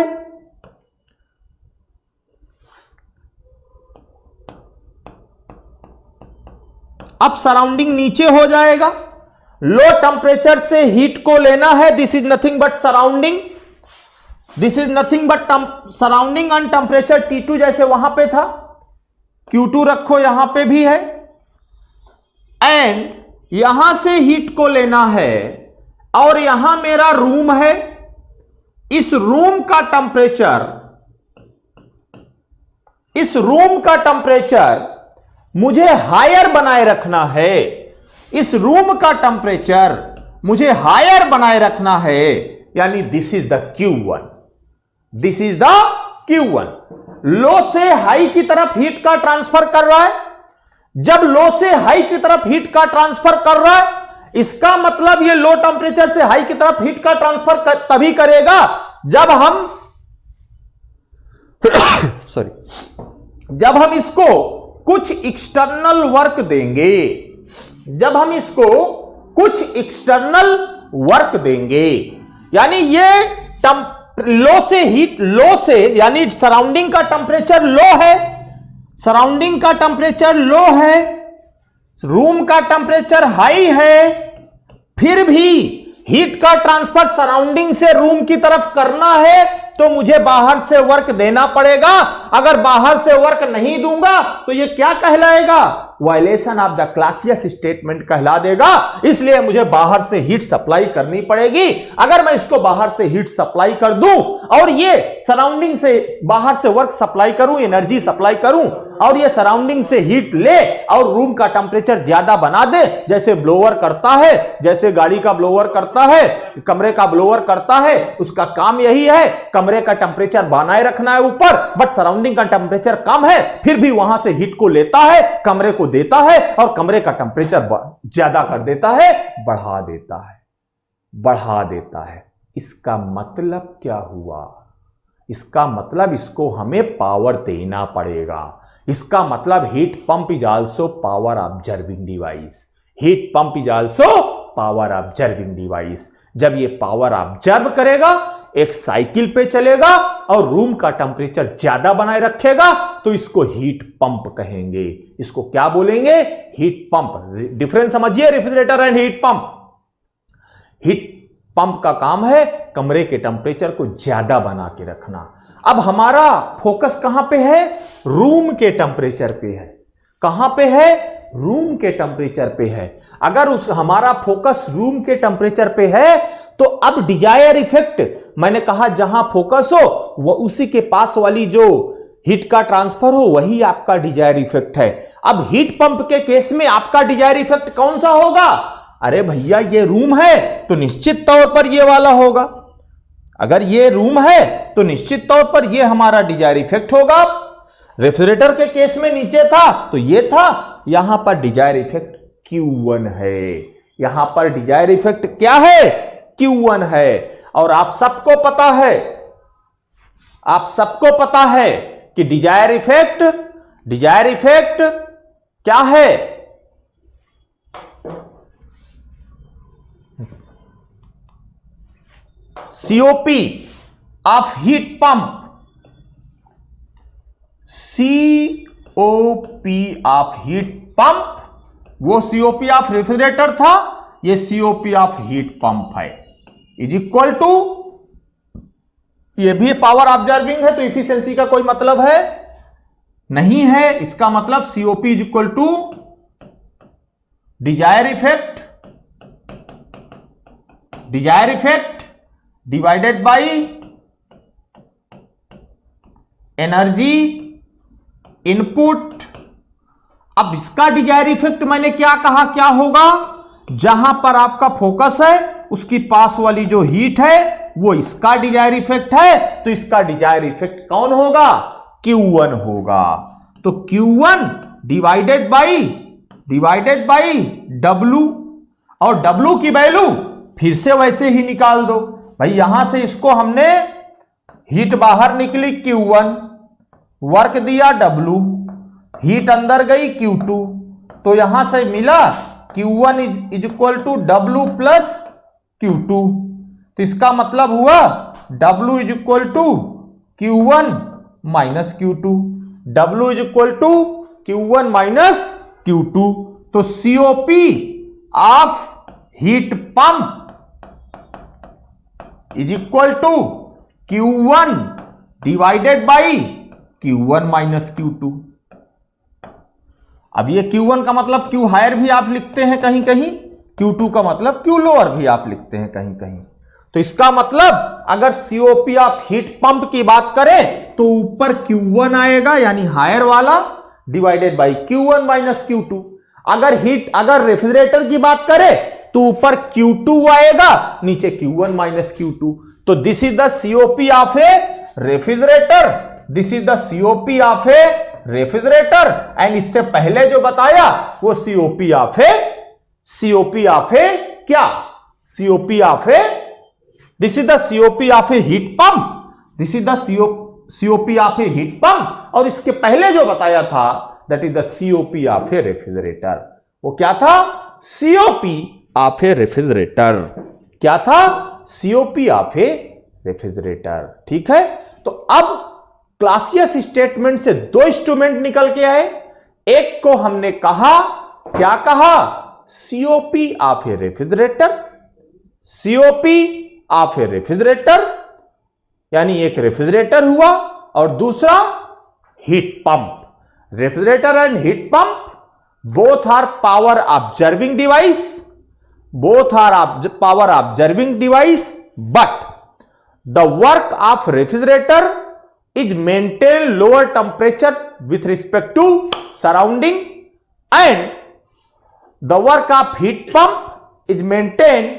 अब सराउंडिंग नीचे हो जाएगा। लो टेंपरेचर से हीट को लेना है, this is nothing but surrounding, this is nothing but surrounding and temperature T2 जैसे वहां पे था, Q2 रखो यहां पे भी है, एंड यहां से हीट को लेना है और यहां मेरा रूम है। इस रूम का टेंपरेचर मुझे हायर बनाए रखना है। इस रूम का टेंपरेचर मुझे हायर बनाए रखना है, यानी this is the Q1, this is the Q1। लो से हाई की तरफ हीट का ट्रांसफर कर रहा है। जब लो से हाई की तरफ हीट का ट्रांसफर कर रहा है, इसका मतलब ये लो टेम्परेचर से हाई की तरफ हीट का ट्रांसफर तभी करेगा जब हम जब हम इसको कुछ एक्सटर्नल वर्क देंगे, जब हम इसको कुछ एक्सटर्नल वर्क देंगे, यानी ये लो से हीट, लो से यानी सराउंडिंग का टेम्परेचर लो है, सराउंडिंग का टेम्परेचर लो है, रूम का टेम्परेचर हाई है, फिर भी हीट का ट्रांसफर सराउंडिंग से रूम की तरफ करना है तो मुझे बाहर से वर्क देना पड़ेगा। अगर बाहर से वर्क नहीं दूंगा तो ये क्या कहलाएगा? Violation of the Clausius statement कहला देगा। इसलिए मुझे बाहर से हीट सप्लाई करनी पड़ेगी। अगर मैं इसको बाहर से हीट सप्लाई कर दूं और ये सराउंडिंग से बाहर से वर्क सप्लाई करूं, एनर्जी सप्लाई करूं और ये सराउंडिंग से हीट ले और रूम का टेम्परेचर ज्यादा बना दे, जैसे ब्लोअर करता है, जैसे गाड़ी का ब्लोअर करता है, कमरे का ब्लोअर करता है, उसका काम यही है कमरे का टेम्परेचर बनाए रखना है ऊपर, बट सराउंडिंग का टेम्परेचर कम है, फिर भी वहां से हीट को लेता है, कमरे को देता है और कमरे का टेम्परेचर ज्यादा कर देता है, बढ़ा देता है, बढ़ा देता है। इसका मतलब क्या हुआ? इसका मतलब इसको हमें पावर देना पड़ेगा। इसका मतलब heat pump is also power observing device. Heat pump is also power observing device. जब ये पावर ऑब्जर्व करेगा, एक साइकिल पे चलेगा और रूम का टेम्परेचर ज्यादा बनाए रखेगा तो इसको हीट पंप कहेंगे। इसको क्या बोलेंगे? Heat pump. डिफरेंस समझिए refrigerator and heat pump. Heat pump का काम है कमरे के टेम्परेचर को ज्यादा बना के रखना। अब हमारा फोकस कहां पे है? रूम के टेम्परेचर पे है। कहां पे है? रूम के टेम्परेचर पे है। अगर हमारा फोकस रूम के टेम्परेचर पे है तो अब डिजायर इफेक्ट, मैंने कहा जहां फोकस हो वो उसी के पास वाली जो हीट का ट्रांसफर हो वही आपका डिजायर इफेक्ट है। अब हीट पंप के केस में आपका डिजायर इफेक्ट कौन सा होगा? अरे भैया ये रूम है तो निश्चित तौर पर ये वाला होगा। अगर ये रूम है तो निश्चित तौर पर ये हमारा डिजायर इफेक्ट होगा। रेफ्रिजरेटर के केस में नीचे था तो ये था, यहां पर डिजायर इफेक्ट Q1 है। यहां पर डिजायर इफेक्ट क्या है? Q1 है। और आप सबको पता है, आप सबको पता है कि डिजायर इफेक्ट क्या है? COP of heat pump, COP of heat pump, वो COP ऑफ रेफ्रिजरेटर था, ये COP ऑफ हीट पंप है, इज इक्वल टू, ये भी पावर ऑब्जर्विंग है तो इफिशिएंसी का कोई मतलब है नहीं है। इसका मतलब COP is equal to desire effect divided by energy input. अब इसका डिजायर इफेक्ट मैंने क्या कहा, क्या होगा? जहां पर आपका फोकस है उसकी पास वाली जो हीट है वो इसका डिजायर इफेक्ट है, तो इसका डिजायर इफेक्ट कौन होगा? Q1 होगा। तो Q1 डिवाइडेड बाई W, और W की वैल्यू फिर से वैसे ही निकाल दो भाई। यहां से इसको हमने हीट बाहर निकली Q1, वर्क दिया W, हीट अंदर गई Q2, तो यहां से मिला Q1 is equal to W plus Q2। तो इसका मतलब हुआ W is equal to Q1 minus Q2, W is equal to Q1 minus Q2। तो COP of heat pump is equal to Q1 divided by Q1 minus Q2। अब ये Q1 का मतलब Q higher भी आप लिखते हैं कहीं कहीं, Q2 का मतलब Q लोअर भी आप लिखते हैं कहीं कहीं। तो इसका मतलब अगर COP ऑफ हीट पंप की बात करें तो ऊपर Q1 आएगा यानी हायर वाला, divided by Q1 minus Q2। अगर रेफ्रिजरेटर की बात करें तो ऊपर Q2 आएगा, नीचे Q1 माइनस Q2। तो this is the COP of a refrigerator, this is the COP of a refrigerator, and इससे पहले जो बताया वो COP of a COP of a क्या? COP of a, this is the COP of a heat pump, this is the COP of a heat pump. और इसके पहले जो बताया था that is the COP of a refrigerator. वो क्या था? COP of a refrigerator. क्या था? COP of a refrigerator. ठीक है, तो अब क्लासियस स्टेटमेंट से दो इंस्ट्रूमेंट निकल के आए। एक को हमने कहा, क्या कहा? COP of a refrigerator, COP of a refrigerator, यानी एक रेफ्रिजरेटर हुआ और दूसरा heat pump. Refrigerator and heat pump both are power observing device, both are power observing device, but the work of refrigerator is maintain lower temperature with respect to surrounding, and the work of heat pump is maintain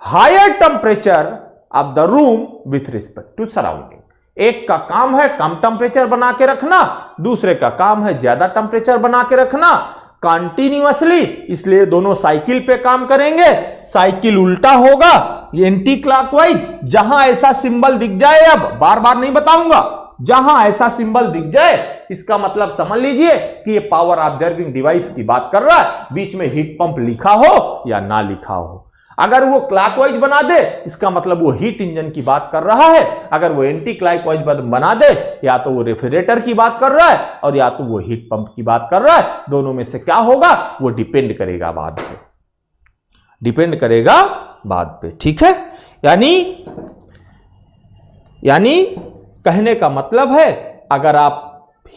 higher temperature of the room with respect to surrounding। एक का काम है कम temperature बना के रखना, दूसरे का काम है ज्यादा टेम्परेचर बना के रखना कंटिन्यूअसली, इसलिए दोनों साइकिल पे काम करेंगे। साइकिल उल्टा होगा, एंटी क्लॉकवाइज। जहां ऐसा सिंबल दिख जाए, अब बार बार नहीं बताऊंगा, जहां ऐसा सिंबल दिख जाए इसका मतलब समझ लीजिए कि ये पावर ऑब्जर्विंग डिवाइस की बात कर रहा है, बीच में हीट पंप लिखा हो या ना लिखा हो। अगर वो क्लॉकवाइज बना दे इसका मतलब वो हीट इंजन की बात कर रहा है, अगर वो एंटी क्लॉकवाइज बना दे या तो वो रेफ्रिजरेटर की बात कर रहा है और या तो वो हीट पंप की बात कर रहा है। दोनों में से क्या होगा वो डिपेंड करेगा बाद पे, डिपेंड करेगा बाद पे। ठीक है, यानी कहने का मतलब है अगर आप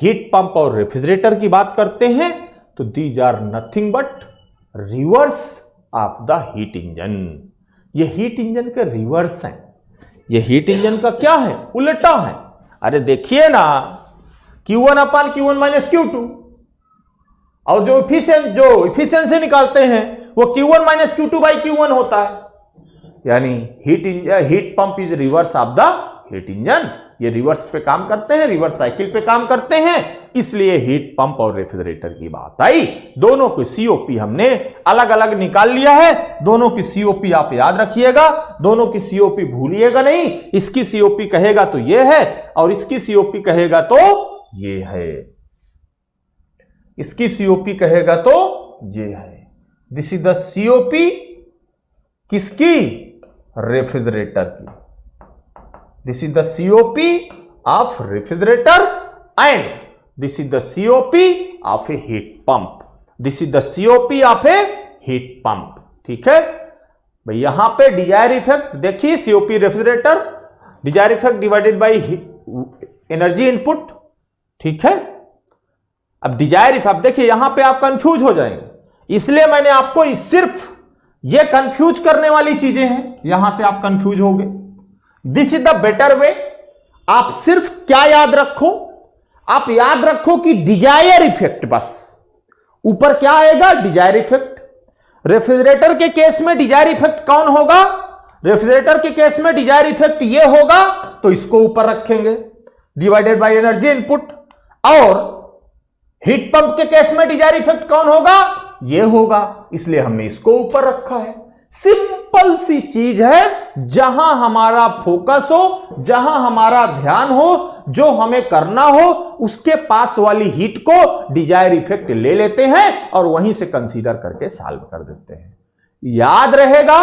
हीट पंप और रेफ्रिजरेटर की बात करते हैं तो these are nothing but reverse of the heat engine. ये हीट इंजन के रिवर्स हैं, ये हीट इंजन का क्या है? उल्टा है। अरे देखिए ना, Q1 अपान Q1 माइनस Q2, और जो इफिशियंसी निकालते हैं वो Q1 minus Q2 by Q1 होता है। यानी heat pump is reverse of the heat engine. ये रिवर्स पे काम करते हैं, रिवर्स साइकिल पे काम करते हैं, इसलिए हीट पंप और रेफ्रिजरेटर की बात आई। दोनों की COP हमने अलग अलग निकाल लिया है। दोनों की COP आप याद रखिएगा, दोनों की COP भूलिएगा नहीं। इसकी COP कहेगा तो ये है और इसकी COP कहेगा तो ये है, इसकी COP कहेगा तो ये है। दिस इज द COP किसकी? रेफ्रिजरेटर की। This is the COP of refrigerator and this is the COP of a heat pump. This is the COP of a heat pump. ठीक है भाई, यहां पे डिजायर इफेक्ट देखिए, COP refrigerator, desire effect divided by energy input. ठीक है, अब Dzire effect देखिए, यहां पे आप कंफ्यूज हो जाएंगे, इसलिए मैंने आपको सिर्फ ये कंफ्यूज करने वाली चीजें हैं, यहां से आप कंफ्यूज हो गए। This is the better way. आप सिर्फ क्या याद रखो? आप याद रखो कि डिजायर इफेक्ट, बस ऊपर क्या आएगा? Desire effect. रेफ्रिजरेटर के केस में डिजायर इफेक्ट कौन होगा? रेफ्रिजरेटर के केस में डिजायर इफेक्ट ये होगा, तो इसको ऊपर रखेंगे डिवाइडेड बाय एनर्जी इनपुट। और हीट पंप के केस में डिजायर इफेक्ट कौन होगा? ये होगा, इसलिए हमने इसको ऊपर रखा है। सिंपल सी चीज है, जहां हमारा फोकस हो, जहां हमारा ध्यान हो, जो हमें करना हो, उसके पास वाली हीट को डिजायर इफेक्ट ले लेते हैं और वहीं से कंसीडर करके सॉल्व कर देते हैं। याद रहेगा,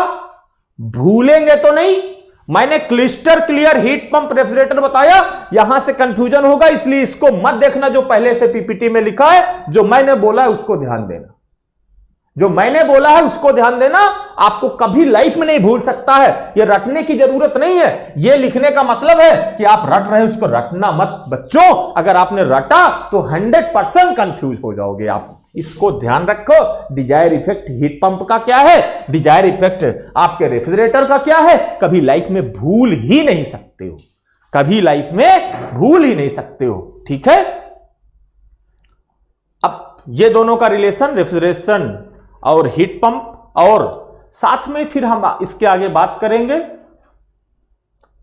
भूलेंगे तो नहीं। मैंने clyster clear heat pump refrigerator बताया, यहां से कंफ्यूजन होगा, इसलिए इसको मत देखना जो पहले से पीपीटी में लिखा है। जो मैंने बोला है उसको ध्यान देना, जो मैंने बोला है उसको ध्यान देना। आपको कभी लाइफ में नहीं भूल सकता है, यह रटने की जरूरत नहीं है। यह लिखने का मतलब है कि आप रट रहे हैं, उसको रटना मत बच्चों। अगर आपने रटा तो 100% कंफ्यूज हो जाओगे आप। इसको ध्यान रखो। डिजायर इफेक्ट हीट पंप का क्या है, डिजायर इफेक्ट आपके रेफ्रिजरेटर का क्या है, कभी लाइफ में भूल ही नहीं सकते हो, कभी लाइफ में भूल ही नहीं सकते हो। ठीक है, अब ये दोनों का रिलेशन रेफ्रिजरेशन और हीट पंप, और साथ में फिर हम इसके आगे बात करेंगे,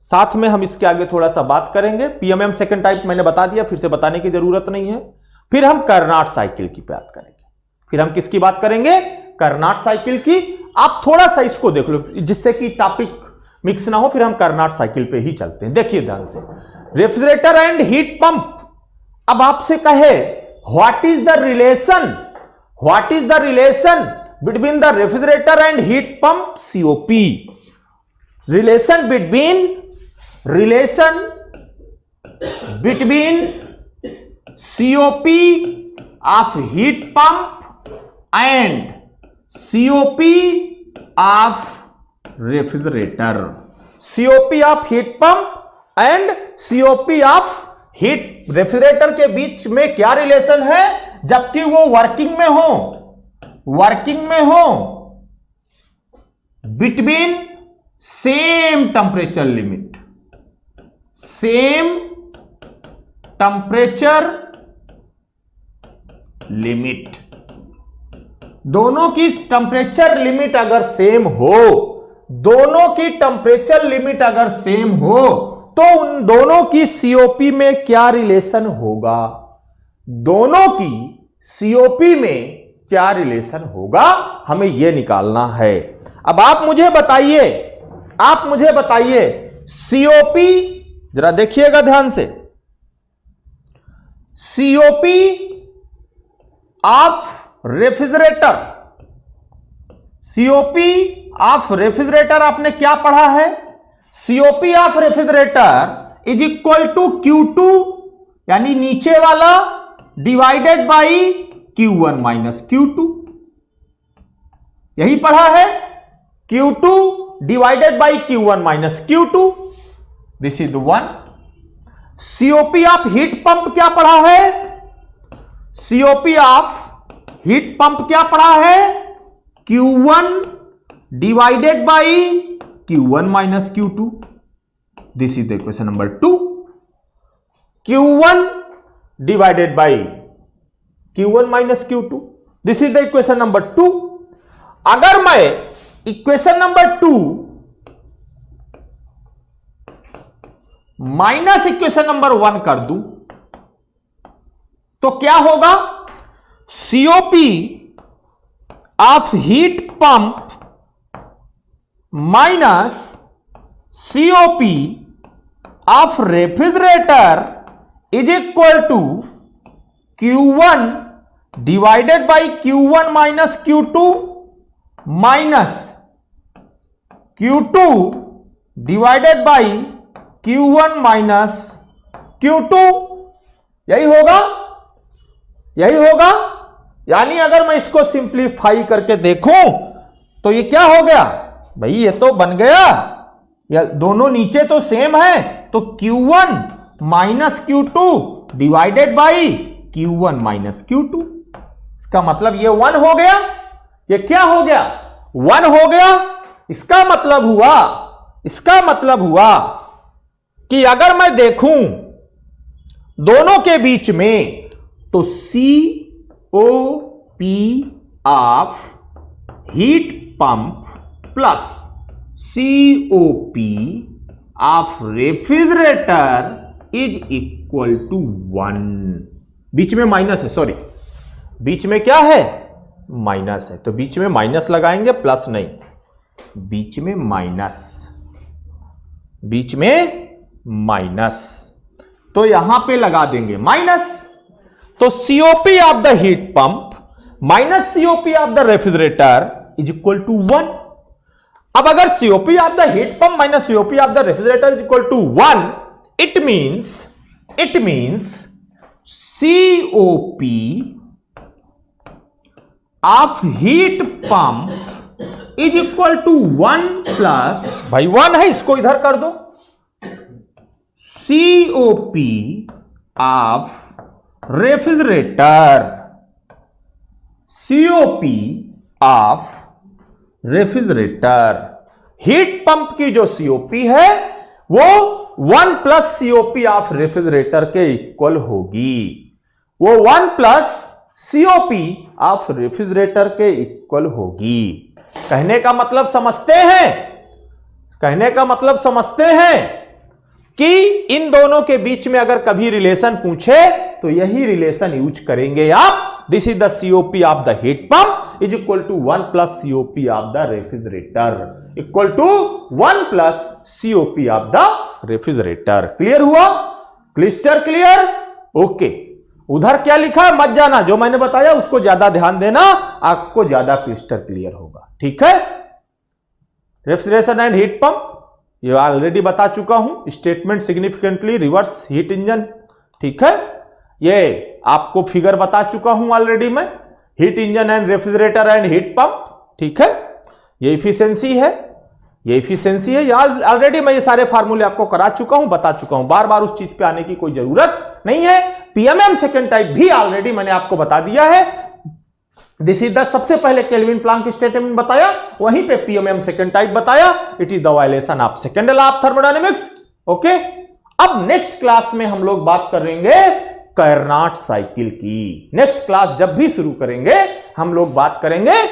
साथ में हम इसके आगे थोड़ा सा बात करेंगे। पीएमएम सेकंड टाइप मैंने बता दिया, फिर से बताने की जरूरत नहीं है। फिर हम कार्नोट साइकिल की बात करेंगे। फिर हम किसकी बात करेंगे? कार्नोट साइकिल की। आप थोड़ा सा इसको देख लो जिससे कि टॉपिक मिक्स ना हो, फिर हम कार्नोट साइकिल पे ही चलते हैं। देखिए ध्यान से, रेफ्रिजरेटर एंड हीट पंप। अब आपसे कहे what is the relation, what is the relation between the refrigerator and heat pump, COP. Relation between COP of heat pump and COP of refrigerator. COP of heat pump and COP of heat refrigerator के बीच में क्या relation है, जबकि वो working में हो between same temperature limit, दोनों की टेम्परेचर लिमिट अगर सेम हो, दोनों की टेम्परेचर लिमिट अगर सेम हो तो उन दोनों की सीओपी में क्या रिलेशन होगा, दोनों की सीओपी में क्या रिलेशन होगा, हमें यह निकालना है। अब आप मुझे बताइए सीओपी, जरा देखिएगा ध्यान से, COP of refrigerator, COP of refrigerator आपने क्या पढ़ा है, COP of refrigerator is equal to Q2 यानी नीचे वाला divided by Q1 minus Q2, यही पढ़ा है, Q2 divided by Q1 minus Q2, this is the one. COP of heat pump क्या पढ़ा है, सीओपी ऑफ हीट पंप क्या पढ़ा है, Q1 divided by Q1 minus Q2, this is the equation number 2। Q1 divided by Q1 minus Q2, this is the equation number 2। अगर मैं equation number 2 minus equation number 1 कर दूं तो क्या होगा, COP of heat pump minus COP of refrigerator is equal to Q1 divided by Q1 minus Q2 minus Q2 divided by Q1 minus Q2, यही होगा। यानी अगर मैं इसको सिंप्लीफाई करके देखूं तो ये क्या हो गया भाई, ये तो बन गया, या दोनों नीचे तो सेम है, तो Q1 minus Q2 divided by Q1 minus Q2, इसका मतलब ये 1 हो गया, ये क्या हो गया, 1 हो गया। इसका मतलब हुआ कि अगर मैं देखूं दोनों के बीच में तो COP of heat pump plus COP of refrigerator is equal to 1। बीच में माइनस है, सॉरी, बीच में क्या है, माइनस है, तो बीच में माइनस लगाएंगे, प्लस नहीं, बीच में माइनस, तो यहां पे लगा देंगे माइनस, तो COP of the heat pump minus COP of the refrigerator is equal to 1। अब अगर COP of the heat pump minus COP of the refrigerator is equal to 1, it means COP of heat pump is equal to 1 plus, भाई 1 है, इसको इधर कर दो, COP of refrigerator, COP of refrigerator, heat pump की जो COP है वो 1 प्लस COP ऑफ रेफ्रिजरेटर के इक्वल होगी, वो 1 प्लस COP ऑफ रेफ्रिजरेटर के इक्वल होगी। कहने का मतलब समझते हैं कि इन दोनों के बीच में अगर कभी रिलेशन पूछे तो यही रिलेशन यूज करेंगे आप, this is the COP of the heat pump is equal to 1 plus COP of the refrigerator, equal to 1 plus COP of the refrigerator. Clear हुआ? क्लिस्टर क्लियर? ओके। उधर क्या लिखा है मत जाना, जो मैंने बताया उसको ज्यादा ध्यान देना, आपको ज्यादा क्लिस्टर क्लियर होगा। ठीक है। रेफ्रिजरेशन एंड हीट पंप ये ऑलरेडी बता चुका हूं, statement significantly reverse heat engine. ठीक है, ये आपको फिगर बता चुका हूं ऑलरेडी मैं, heat engine and refrigerator and heat pump. ठीक है, ये इफिशिएंसी है, ये इफिशिएंसी है, ऑलरेडी मैं ये सारे फार्मूले आपको करा चुका हूं, बता चुका हूं, बार बार उस चीज पे आने की कोई जरूरत नहीं है। पीएमएम सेकेंड टाइप भी ऑलरेडी मैंने आपको बता दिया है। दिस इज द सबसे पहले केल्विन प्लांक स्टेटमेंट बताया, वहीं पे पीएमएम सेकेंड टाइप बताया, it is the violation of second law of thermodynamics. Okay, अब नेक्स्ट क्लास में हम लोग बात करेंगे कार्नोट साइकिल की। नेक्स्ट क्लास जब भी शुरू करेंगे हम लोग बात करेंगे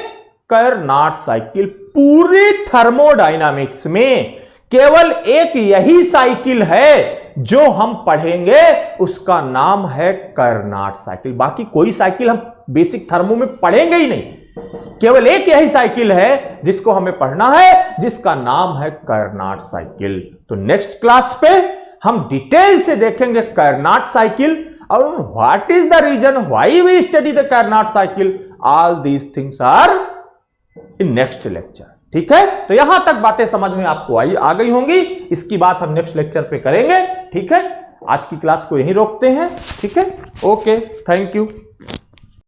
कार्नोट साइकिल। पूरी थर्मोडायनामिक्स में केवल एक यही साइकिल है जो हम पढ़ेंगे, उसका नाम है कार्नोट साइकिल। बाकी कोई साइकिल हम बेसिक थर्मो में पढ़ेंगे ही नहीं, केवल एक यही साइकिल है जिसको हमें पढ़ना है, जिसका नाम है कार्नोट साइकिल। तो नेक्स्ट क्लास पे हम डिटेल से देखेंगे कार्नोट साइकिल और what is the reason why we study the Carnot cycle. All these things are in next lecture. ठीक है, तो यहां तक बातें समझ में आपको आ गई होंगी, इसकी बात हम नेक्स्ट लेक्चर पे करेंगे। ठीक है, आज की क्लास को यहीं रोकते हैं। ठीक है, ओके, थैंक यू।